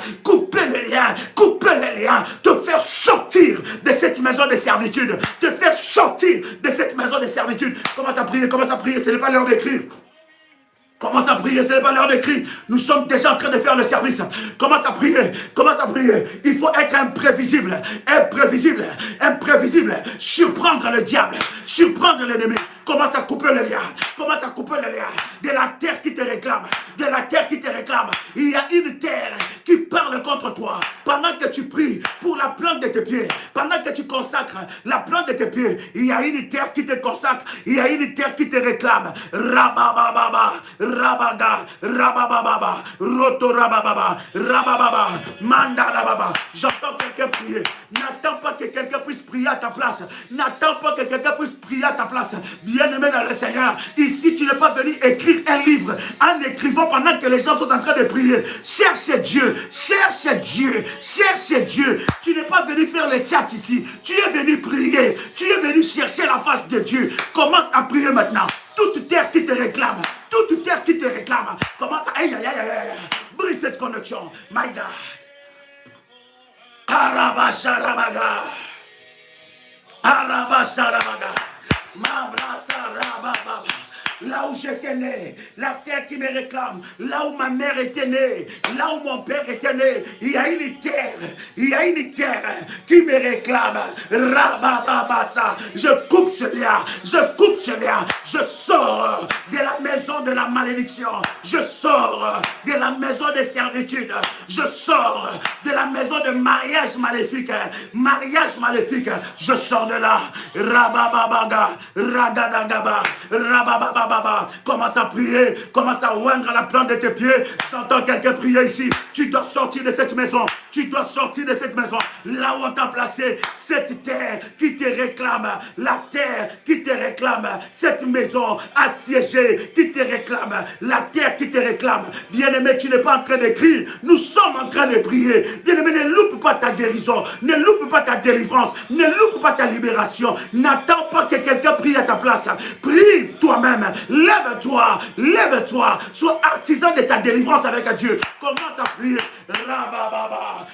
te faire sortir de cette maison de servitude, Commence à prier, ce n'est pas l'heure d'écrire. Commence à prier, ce n'est pas l'heure d'écrire. Nous sommes déjà en train de faire le service. Commence à prier. Il faut être imprévisible. Surprendre le diable, surprendre l'ennemi. Commence à couper le lien. De la terre qui te réclame. Il y a une terre qui parle contre toi. Pendant que tu pries pour la plante de tes pieds, pendant que tu consacres la plante de tes pieds, il y a une terre qui te consacre. Il y a une terre qui te réclame. Rabababa, rabaga, rabababa, roto rabababa, rabababa, manda rababa. J'entends quelqu'un prier. N'attends pas que quelqu'un puisse prier à ta place. Bien-aimé dans le Seigneur, ici tu n'es pas venu écrire un livre en écrivant pendant que les gens sont en train de prier. Cherche Dieu. Tu n'es pas venu faire les chats ici. Tu es venu prier. Tu es venu chercher la face de Dieu. Commence à prier maintenant. Toute terre qui te réclame. Commence à... Aïe. Brise cette connexion. My God. Arabasharabaga. Là où j'étais né, la terre qui me réclame, là où ma mère était née, là où mon père était né, il y a une terre qui me réclame. Rabababasa, je coupe ce lien, je sors de la maison de la malédiction, je sors de la maison de servitude, je sors de la maison de mariage maléfique, je sors de là. Rabababaga, ragadagaba, rabababa. Commence à prier, commence à oindre la plante de tes pieds. J'entends quelqu'un prier ici. Tu dois sortir de cette maison. Tu dois sortir de cette maison. Là où on t'a placé, cette terre qui te réclame, la terre qui te réclame, cette maison assiégée qui te réclame, la terre qui te réclame. Bien-aimé, tu n'es pas en train de crier. Nous sommes en train de prier. Bien-aimé, ne loupe pas ta guérison, ne loupe pas ta délivrance, ne loupe pas ta libération. N'attends pas que quelqu'un prie à ta place. Prie toi-même. Lève-toi, lève-toi, sois artisan de ta délivrance avec Dieu. Commence à prier.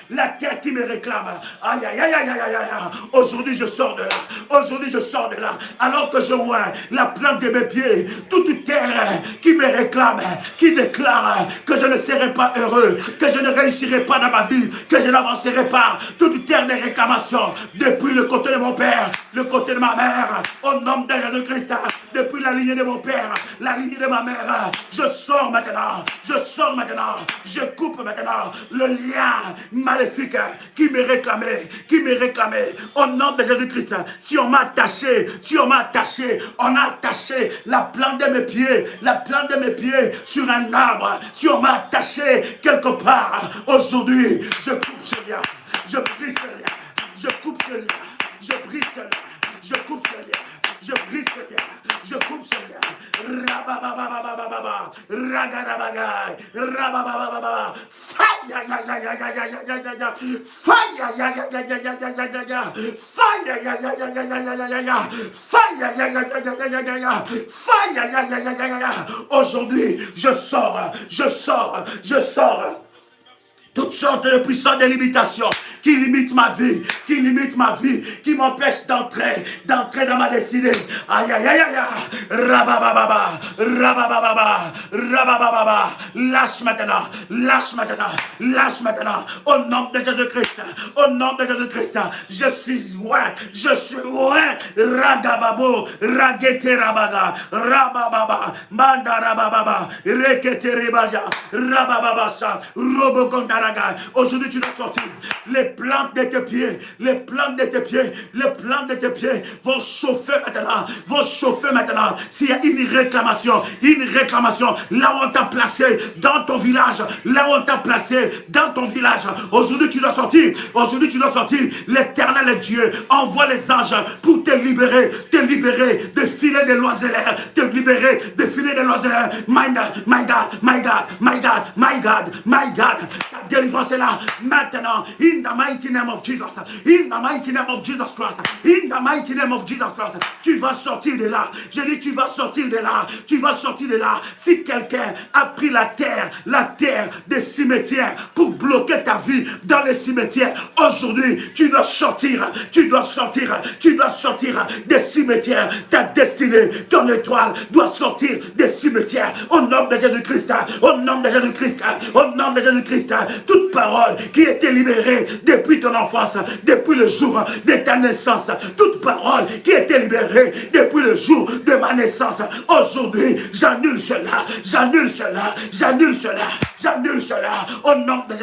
La terre qui me réclame. Aïe, aïe, aïe, aïe, aïe, aïe, aïe. Aujourd'hui, je sors de là. Aujourd'hui, je sors de là. Alors que je vois la plante de mes pieds, toute terre qui me réclame, qui déclare que je ne serai pas heureux, que je ne réussirai pas dans ma vie, que je n'avancerai pas. Toute terre de réclamation, depuis le côté de mon père, le côté de ma mère, au nom de Jésus-Christ, depuis la lignée de mon père, la lignée de ma mère, je sors maintenant, je coupe maintenant le lien maléfique qui me réclamait, au nom de Jésus-Christ. Si on m'a attaché, on a attaché la plante de mes pieds, sur un arbre, si on m'a attaché quelque part, aujourd'hui, je coupe ce lien, je brise ce lien, je coupe ce lien, je brise ce lien, je coupe ce lien, je brise ce lien, je coupe ce lien. Rababababababa, ragadabagai, rabababababa, fire, aujourd'hui, je sors. Toutes sortes de puissantes de limitations qui limitent ma vie, qui m'empêchent d'entrer dans ma destinée. Aïe, aïe, aïe, aïe, rabababa, lâche maintenant, au nom de Jésus-Christ, je suis loin, ragababo, ragete rabaga, rabababa, manda rabababa, rekete rebaja, rabababa, robokondara. Aujourd'hui, tu dois sortir. Les plantes de tes pieds vont chauffer maintenant. S'il y a une réclamation, là où on t'a placé dans ton village, aujourd'hui, tu dois sortir. L'Éternel est Dieu. Envoie les anges pour te libérer de filets de l'oisellaire, My God. Ta délivrance est là maintenant. In the mighty name of Jesus. Tu vas sortir de là. Je dis tu vas sortir de là. Si quelqu'un a pris la terre des cimetières pour bloquer ta vie dans les cimetières, aujourd'hui tu dois sortir des cimetières. Ta destinée, ton étoile doit sortir des cimetières. Au nom de Jésus-Christ. Toute parole qui était libérée depuis ton enfance, depuis le jour de ta naissance, toute parole qui était libérée depuis le jour de ma naissance, aujourd'hui, j'annule cela, au nom de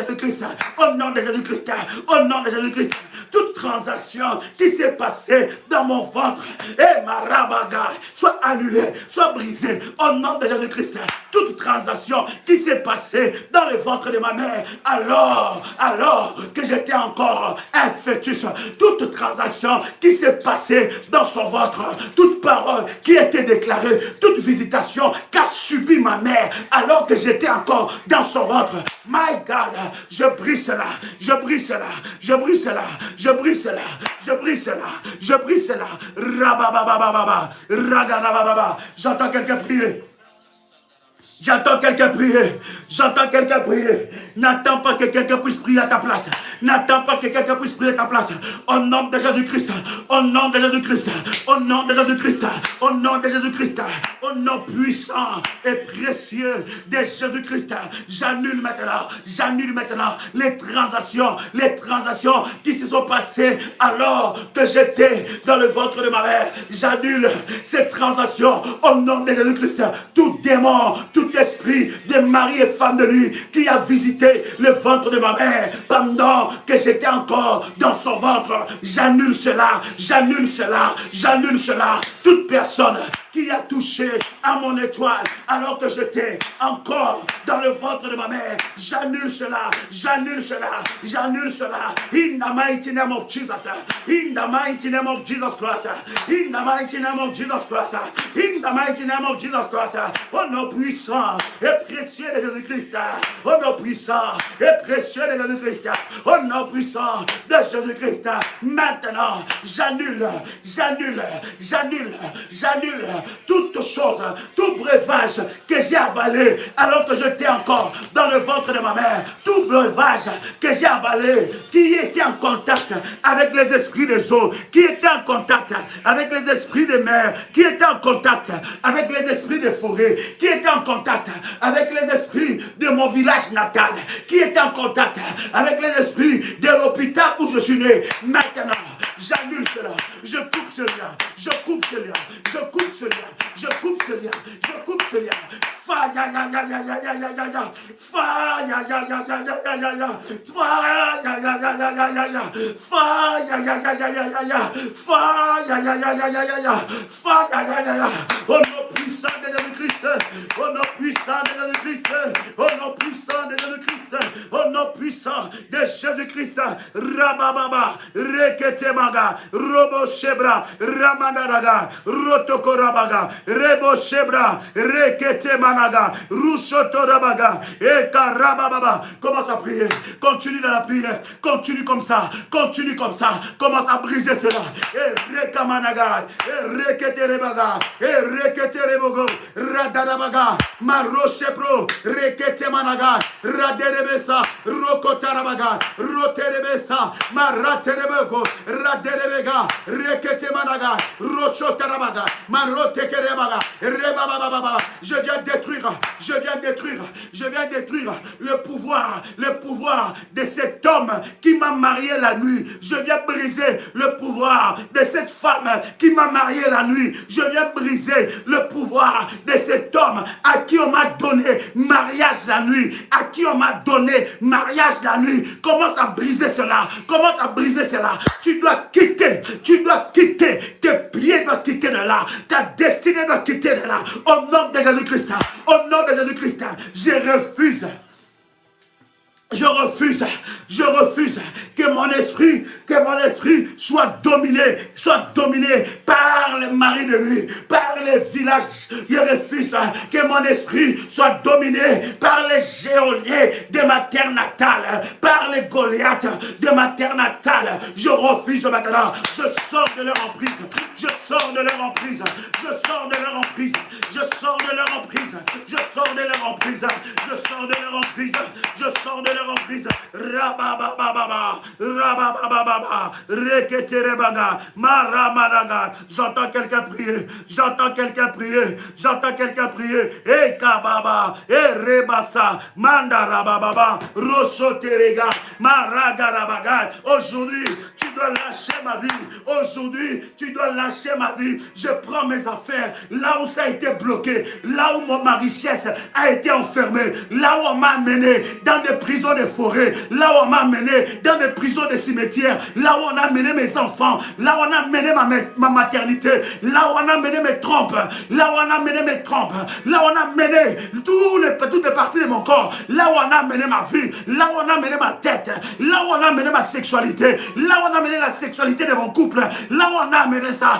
Jésus-Christ, toute transaction qui s'est passée dans mon ventre, et ma rabaga, soit annulée, soit brisée, au nom de Jésus-Christ, toute transaction qui s'est passée dans le ventre de ma mère, alors que j'étais encore un fœtus, toute transaction qui s'est passée dans son ventre, toute parole qui a été déclarée, toute visitation qu'a subi ma mère alors que j'étais encore dans son ventre, my God, je brise cela, rabababababa, ragadabababa. J'entends quelqu'un prier. J'entends quelqu'un prier. J'entends quelqu'un prier. N'attends pas que quelqu'un puisse prier à ta place. N'attends pas que quelqu'un puisse prier à ta place. Au nom de Jésus-Christ. Au nom de Jésus-Christ. Au nom de Jésus-Christ. Au nom de Jésus-Christ. Au nom puissant et précieux de Jésus-Christ. J'annule maintenant les transactions qui se sont passées alors que j'étais dans le ventre de ma mère. J'annule ces transactions au nom de Jésus-Christ. Tout démon, tout esprit de mari et femme de nuit qui a visité le ventre de ma mère pendant que j'étais encore dans son ventre, j'annule cela. Toute personne qui a touché à mon étoile alors que j'étais encore dans le ventre de ma mère, j'annule cela. In the mighty name of Jesus. In the mighty name of Jesus Christ. In the mighty name of Jesus Christ. In the mighty name of Jesus Christ. Au nom puissant et précieux de Jésus-Christ. Au nom puissant et précieux de Jésus-Christ. Au nom puissant de Jésus-Christ. Maintenant, j'annule toute chose, tout breuvage que j'ai avalé alors que j'étais encore dans le ventre de ma mère. Tout breuvage que j'ai avalé, qui était en contact avec les esprits des eaux, qui était en contact avec les esprits des mers, qui était en contact avec les esprits des forêts, qui était en contact avec les esprits de mon village natal, qui était en contact avec les esprits de l'hôpital où je suis né. Maintenant, j'annule cela, je coupe ce lien. Au nom puissant de Jésus-Christ, au nom puissant de Jésus-Christ, au nom puissant de Jésus-Christ, au nom puissant de Jésus-Christ, Rabababa, Reketemaga, Robo Shebra, Ramanaraga, Rotokorabaga, Rebo Shebra, Reketemanaga, Rushotorabaga, Ekarababa. Commence à prier, continue dans la prière, continue comme ça, commence à briser cela. Et Rekamanaga, et Reketerebaga, et Reketerebogo, Radarabaga, Maroshepro, Reketemanaga, Raderebesa, Rokotarabaga, Roterebesa, Maraterebego, Raderebega, Reketemanaga, Roshotarabaga, Marotekerebaga, Rebababa. Je viens détruire le pouvoir de cet homme qui m'a marié la nuit. Je viens briser le pouvoir de cette femme qui m'a marié la nuit. Je viens briser le pouvoir de cet homme à qui on m'a donné mariage la nuit. Commence à briser cela. Tu dois quitter. Tes pieds doivent quitter de là. Ta destinée doit quitter de là. Au nom de Jésus-Christ. Je refuse que mon esprit soit dominé par les maris de nuit, par les villages. Je refuse que mon esprit soit dominé par les géoliens de ma terre natale, par les Goliaths de ma terre natale. Je refuse maintenant. Je sors de leur emprise. Rabababa, Reketerebaga, Maramanaga. J'entends quelqu'un prier. Ekababa, Erebasa, Mandarababa, Rochoterega, Maragarabaga. Aujourd'hui, tu dois lâcher ma vie. Je prends mes affaires là où ça a été bloqué, là où ma richesse a été enfermée, là où on m'a amené dans des prisons de forêt, là où on m'a amené dans des prisons de cimetières, là où on a amené mes enfants, là où on a amené ma maternité, là où on a amené mes trompes, là où on a amené toutes les parties de mon corps, là où on a amené ma vie, là où on a amené ma tête, là où on a amené ma sexualité, là où on a amené la sexualité de mon couple, là où on a amené ça,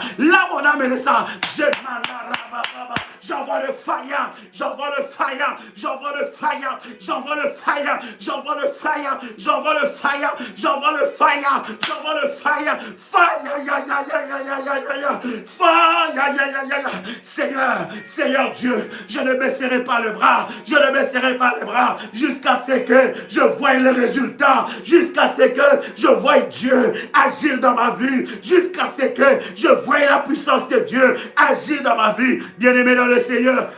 j'envoie j'envoie le fire, j'envoie le fire, j'envoie le fire, j'envoie le fire, j'envoie le fire, j'envoie le fire, j'envoie le fire, j'envoie le fire, fire, Seigneur, Seigneur Dieu, je ne baisserai pas le bras, je ne baisserai pas le bras jusqu'à ce que je voie le résultat, jusqu'à ce que je voie Dieu agir dans ma vie, jusqu'à ce que je voie la puissance de Dieu agir dans ma vie. Bien-aimé dans le Seigneur,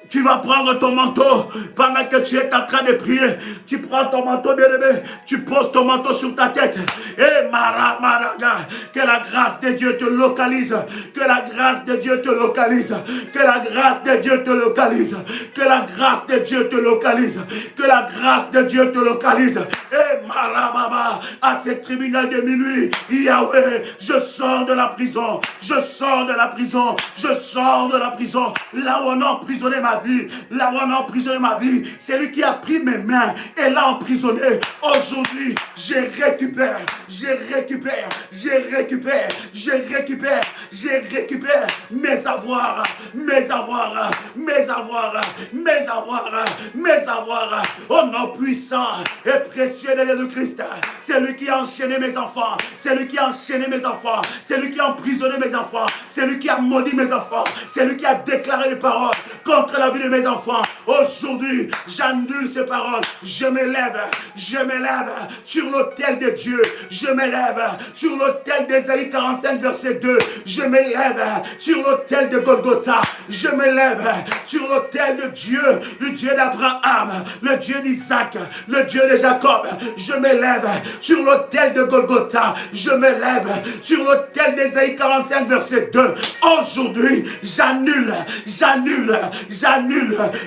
tu vas prendre ton manteau pendant que tu es en train de prier. Tu prends ton manteau, bien-aimé. Tu poses ton manteau sur ta tête. Et Maraga, que la grâce de Dieu te localise. Que la grâce de Dieu te localise. Que la grâce de Dieu te localise. Que la grâce de Dieu te localise. Que la grâce de Dieu te localise. Et Marababa, à ce tribunal de minuit, Yahweh, je sors de la prison. Je sors de la prison. Je sors de la prison. Là où on a emprisonné ma vie, là où on a emprisonné ma vie, c'est lui qui a pris mes mains et l'a emprisonné. Aujourd'hui, je récupère mes avoirs, au nom puissant et précieux de Jésus-Christ. C'est lui qui a enchaîné mes enfants, c'est lui qui a enchaîné mes enfants, c'est lui qui a emprisonné mes enfants, c'est lui qui a maudit mes enfants, c'est lui qui a déclaré les paroles contre la vie de mes enfants. Aujourd'hui, j'annule ces paroles. Je m'élève sur l'autel de Dieu. Je m'élève sur l'autel d'Ésaïe 45, verset 2. Je m'élève sur l'autel de Golgotha. Je m'élève sur l'autel de Dieu, le Dieu d'Abraham, le Dieu d'Isaac, le Dieu de Jacob. Je m'élève sur l'autel de Golgotha. Je m'élève sur l'autel d'Ésaïe 45, verset 2. Aujourd'hui, j'annule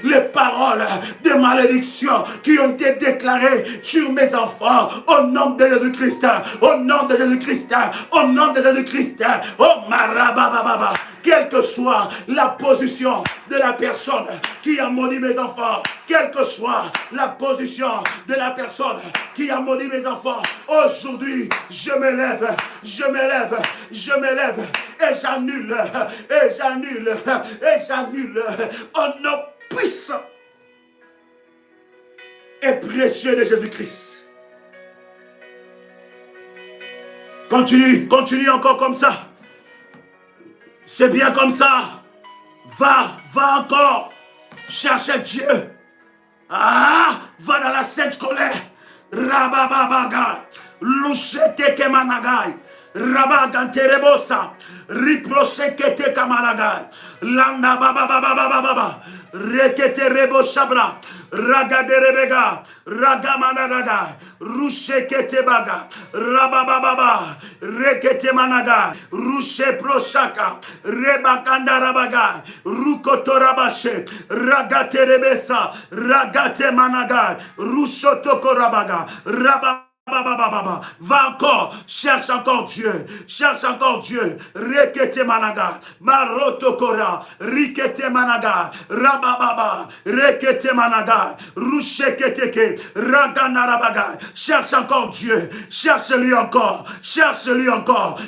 les paroles de malédiction qui ont été déclarées sur mes enfants au nom de Jésus-Christ, au nom de Jésus-Christ, au nom de Jésus-Christ. Oh Marabababa, quelle que soit la position de la personne qui a maudit mes enfants, quelle que soit la position de la personne qui a maudit mes enfants, aujourd'hui, je m'élève et j'annule au nom puissant et précieux de Jésus-Christ. Continue encore comme ça. C'est bien comme ça. Va encore chercher Dieu. Va dans la sainte colère. Rabababaga, Luchete Kemanagai, Rabaganterebosa, Riprosekete Kamanagai, Landa Babababababa, Rekete Rebo Shabra, Ragaderebega, Ragamanadaga, Rushekete Baga, Rabababa, Rekete Managa, Rushe Proshaka, Rebakandarabaga, Rukotorabashe, Ragaterebesa, Ragate Managa, Rushotokorabaga, Rabba. Va encore, cherche encore Dieu, Rekete Managa, Marotokora, Rikete Managa, Rabababa, Rekete Managa, Rusheketeke, Raganarabaga, cherche encore Dieu, cherche-lui encore,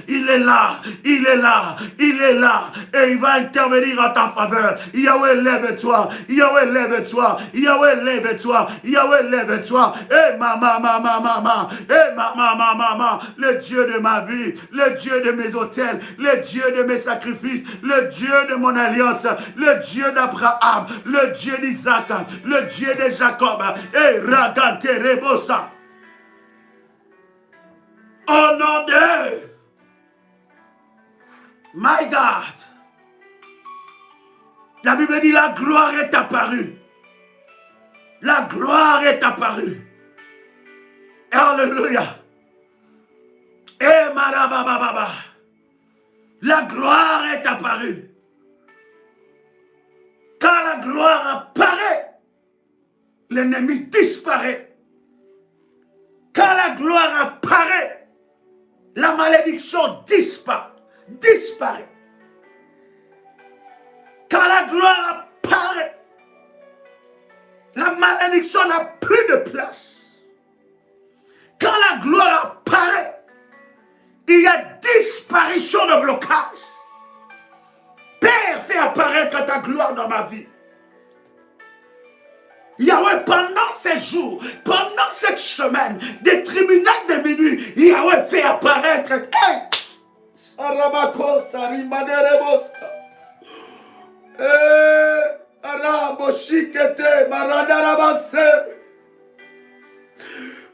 il est là, et il va intervenir en ta faveur. Yahweh, lève-toi, et maman, le Dieu de ma vie, le Dieu de mes autels, le Dieu de mes sacrifices, le Dieu de mon alliance, le Dieu d'Abraham, le Dieu d'Isaac, le Dieu de Jacob, et Ragante Rebosa. Au nom de My God, la Bible dit la gloire est apparue. La gloire est apparue. Alléluia. Et marabababa. La gloire est apparue. Quand la gloire apparaît, l'ennemi disparaît. Quand la gloire apparaît, la malédiction disparaît. Quand la gloire apparaît, la malédiction n'a plus de place. Quand la gloire apparaît, il y a disparition de blocage. Père, fais apparaître ta gloire dans ma vie. Yahweh, pendant ces jours, pendant cette semaine, des tribunaux de minuit, Yahweh fait apparaître. Hey!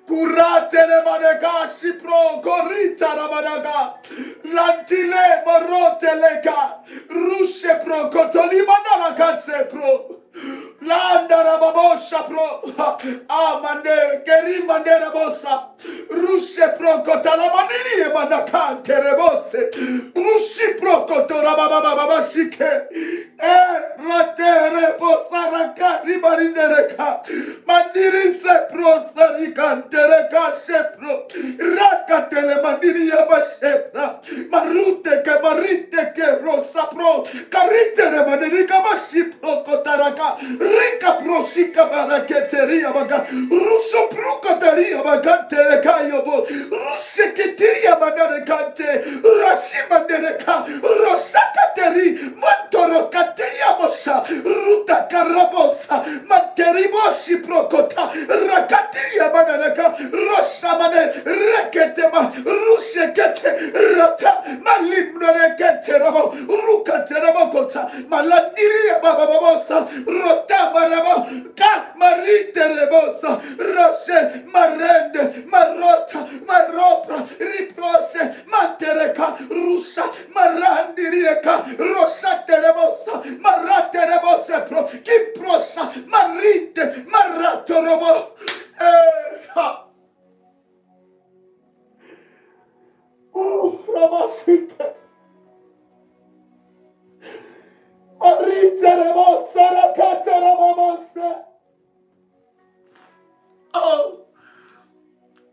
Kurate le manega shipro korita la managa lantile morote leka rushe pro kotoli manara kanse pro landa la babosha pro amande keri mandera bossa rushe pro kotala maniri manakante rebose rushi pro kotora baba shike ratere bossa raka ribarindereka mandiri se pro sarikante Tereka shepro, rakatele mandiri yaba shepra, marute ke marite ke rosa pro, karite remandiri kama shipro kotaraka, rika pro shika baraketeri yabaga, ruso pro kotari yabaga tereka yobo, rushe ketiri yabagare kante, rashi mandereka, rosakateri, mantoro kateri yabosha, ruta karabosa, manteri boshi pro kota, rakateri yabaga. Roshamane reketema rushekete rata malimno rekete rabo rukate rabo kota malandiri baba babosa rota marabo ka marite rebosa roshe marende marota maropra riprose mantereka rusha marandireka rosate rebosa marate rebose pro kiprosa marite marato robo Ramasite Ariterebosa Rakaterebosa. Oh,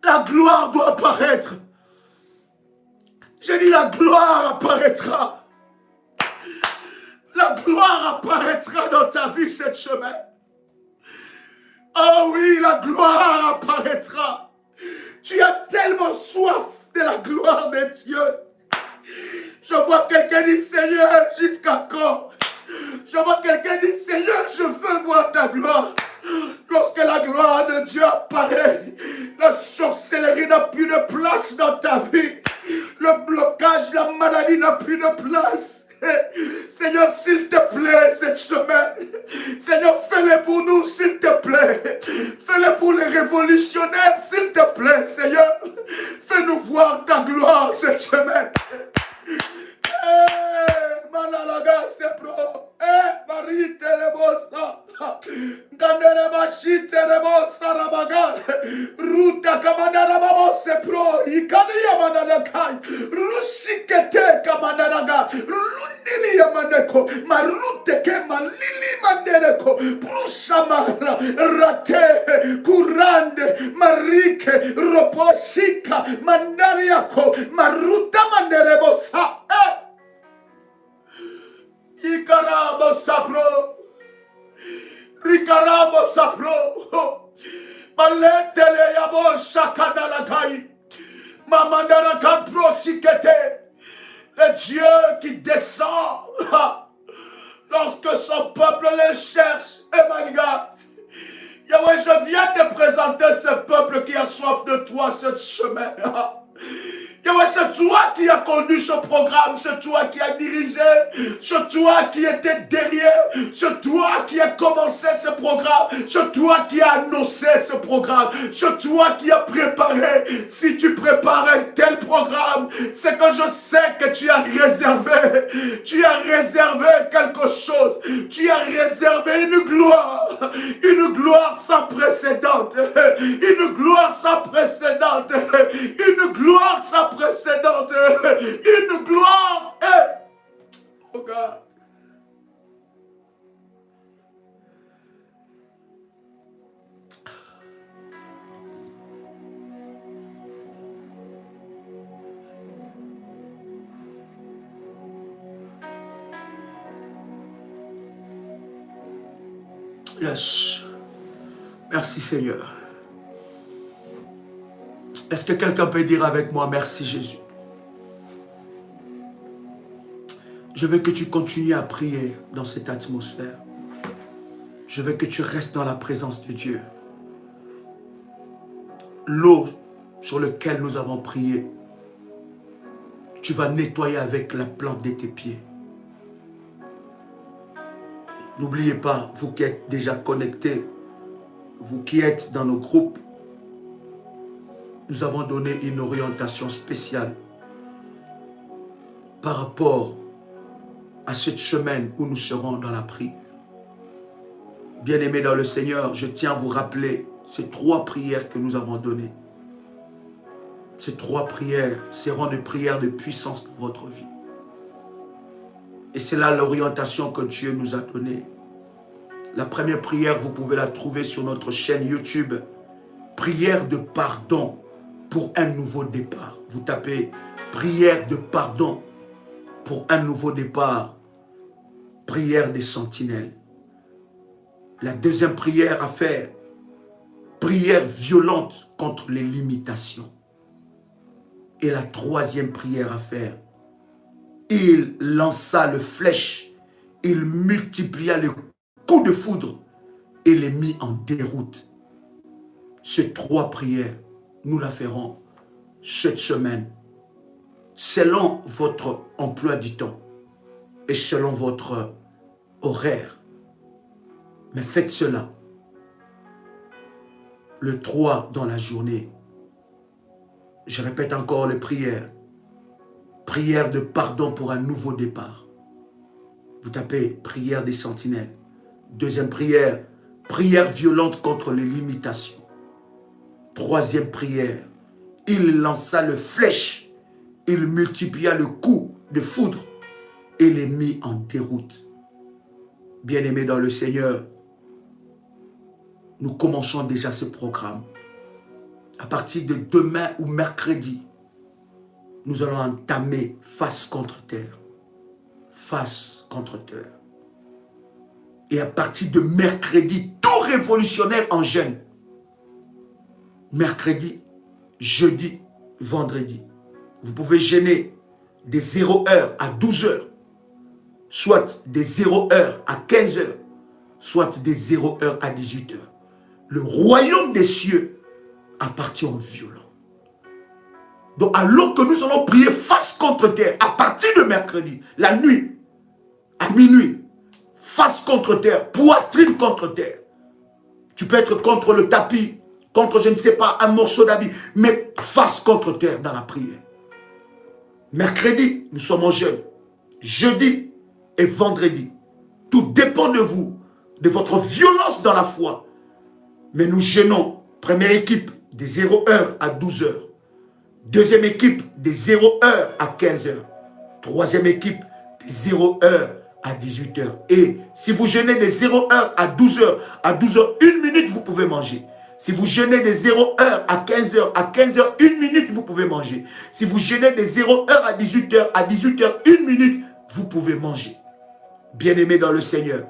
la gloire doit apparaître. J'ai dit la gloire apparaîtra. La gloire apparaîtra dans ta vie cette semaine. Oh oui, la gloire apparaîtra. Tu as tellement soif de la gloire de Dieu. Je vois quelqu'un dire, Seigneur, jusqu'à quand? Je vois quelqu'un dire, Seigneur, je veux voir ta gloire. Lorsque la gloire de Dieu apparaît, la sorcellerie n'a plus de place dans ta vie. Le blocage, la maladie n'a plus de place. Seigneur, s'il te plaît, cette semaine, Seigneur, fais-le pour nous, s'il te plaît. Fais-le pour les révolutionnaires, s'il te plaît, Seigneur. Fais-nous voir ta gloire cette semaine. Manalaga sepro, Marie Terebosa, Gandera Terebosa Rabaga, Ruta Kamanara Babo sepro, Ikania Manalakai, Rushikete Kamanaraga, Lundili Yamaneko, Marute Kemalili Mandereko, Brusamara, Rate, Kurande, Marike, Roposhika, Mandariako, Maruta Manderebosa. Ikarabo sapro, Rikarabo sapro, Maletele yabo shakadalakai, Mamandara kapro shikete, le Dieu qui descend lorsque son peuple le cherche. Et my God, Yahweh, je viens te présenter ce peuple qui a soif de toi cette semaine. Yahweh, c'est toi qui as conduit ce programme, c'est toi qui as dirigé, c'est toi qui étais derrière, c'est toi qui as commencé ce programme, c'est toi qui as annoncé ce programme, c'est toi qui as préparé. Si tu prépares un tel programme, c'est que je sais que tu as réservé quelque chose, tu as réservé une gloire sans précédente, une gloire sans précédente, une gloire sans précédente, une gloire. Oh God. Yes. Merci Seigneur. Est-ce que quelqu'un peut dire avec moi, merci Jésus? Je veux que tu continues à prier dans cette atmosphère. Je veux que tu restes dans la présence de Dieu. L'eau sur laquelle nous avons prié, tu vas nettoyer avec la plante de tes pieds. N'oubliez pas, vous qui êtes déjà connectés, vous qui êtes dans nos groupes, nous avons donné une orientation spéciale par rapport à cette semaine où nous serons dans la prière. Bien-aimés dans le Seigneur, je tiens à vous rappeler ces 3 prières que nous avons données. Ces 3 prières seront des prières de puissance dans votre vie. Et c'est là l'orientation que Dieu nous a donnée. La première prière, vous pouvez la trouver sur notre chaîne YouTube. Prière de pardon pour un nouveau départ. Vous tapez prière de pardon pour un nouveau départ. Prière des sentinelles. La deuxième prière à faire, prière violente contre les limitations. Et la troisième prière à faire, il lança le flèche, il multiplia le coup de foudre et les mit en déroute. Ces 3 prières, nous la ferons cette semaine, selon votre emploi du temps et selon votre horaire. Mais faites cela le 3 dans la journée. Je répète encore les prières. Prière de pardon pour un nouveau départ. Vous tapez prière des sentinelles. Deuxième prière, prière violente contre les limitations. Troisième prière, il lança le flèche, il multiplia le coup de foudre et les mit en déroute. Bien-aimés dans le Seigneur, nous commençons déjà ce programme. À partir de demain ou mercredi, nous allons entamer face contre terre. Face contre terre. Et à partir de mercredi, tout révolutionnaire en jeûne. Mercredi, jeudi, vendredi. Vous pouvez jeûner de 0h à 12h, soit de 0h à 15h, soit de 0h à 18h. Le royaume des cieux appartient aux violents. Donc alors que nous allons prier face contre terre, à partir de mercredi, la nuit, à minuit, face contre terre, poitrine contre terre. Tu peux être contre le tapis, contre je ne sais pas, un morceau d'habit, mais face contre terre dans la prière. Mercredi, nous sommes en jeûne. Jeudi et vendredi. Tout dépend de vous, de votre violence dans la foi. Mais nous jeûnons. Première équipe de 0h à 12h. Deuxième équipe de 0h à 15h. Troisième équipe de 0h à 18h. Et si vous jeûnez de 0h à 12h, à 12h, 1 minute, vous pouvez manger. Si vous jeûnez de 0h à 15h, à 15h, 1 minute, vous pouvez manger. Si vous jeûnez de 0h à 18h, à 18h, 1 minute, vous pouvez manger. Bien-aimés dans le Seigneur,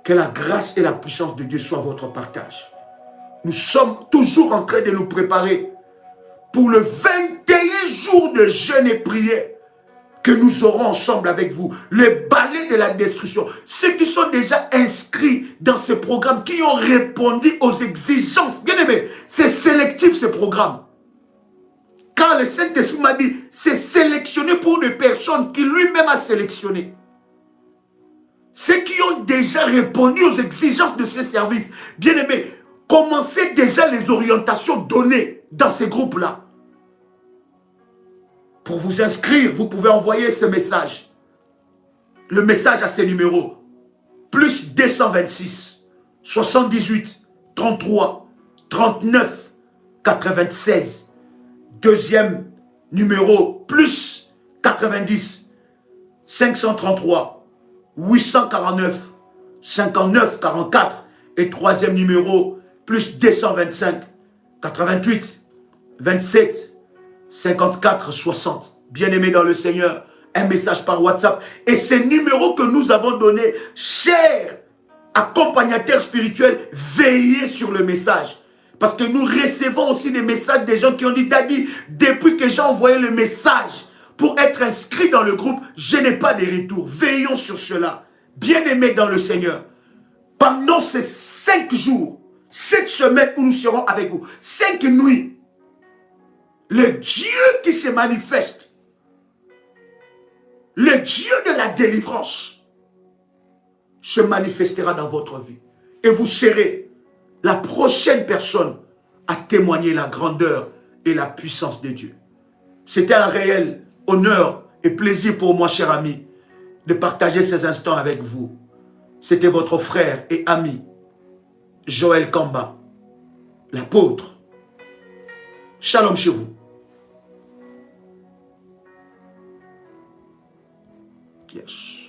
que la grâce et la puissance de Dieu soient votre partage. Nous sommes toujours en train de nous préparer pour le 21 jours de jeûne et prière que nous aurons ensemble avec vous. Le balai de la destruction. Ceux qui sont déjà inscrits dans ce programme, qui ont répondu aux exigences. Bien aimé, c'est sélectif ce programme. Quand le Saint-Esprit m'a dit, c'est sélectionné pour des personnes qui lui-même a sélectionné. Ceux qui ont déjà répondu aux exigences de ce service. Bien aimé, commencez déjà les orientations données dans ces groupes-là. Pour vous inscrire, vous pouvez envoyer ce message. Le message à ce numéro. Plus 226 78 33 39 96. Deuxième numéro. Plus 90 533 849 59 44. Et troisième numéro. Plus 225 88 27 54 60. Bien-aimés dans le Seigneur, un message par WhatsApp. Et ces numéros que nous avons donnés, chers accompagnateurs spirituels, veillez sur le message. Parce que nous recevons aussi des messages des gens qui ont dit, Daddy, depuis que j'ai envoyé le message pour être inscrit dans le groupe, je n'ai pas de retour. Veillons sur cela. Bien-aimés dans le Seigneur, pendant ces 5 jours, cette semaine où nous serons avec vous, 5 nuits, le Dieu qui se manifeste, le Dieu de la délivrance, se manifestera dans votre vie. Et vous serez la prochaine personne à témoigner la grandeur et la puissance de Dieu. C'était un réel honneur et plaisir pour moi, cher ami, de partager ces instants avec vous. C'était votre frère et ami, Joël Kamba, l'apôtre. Shalom chez vous. Yes.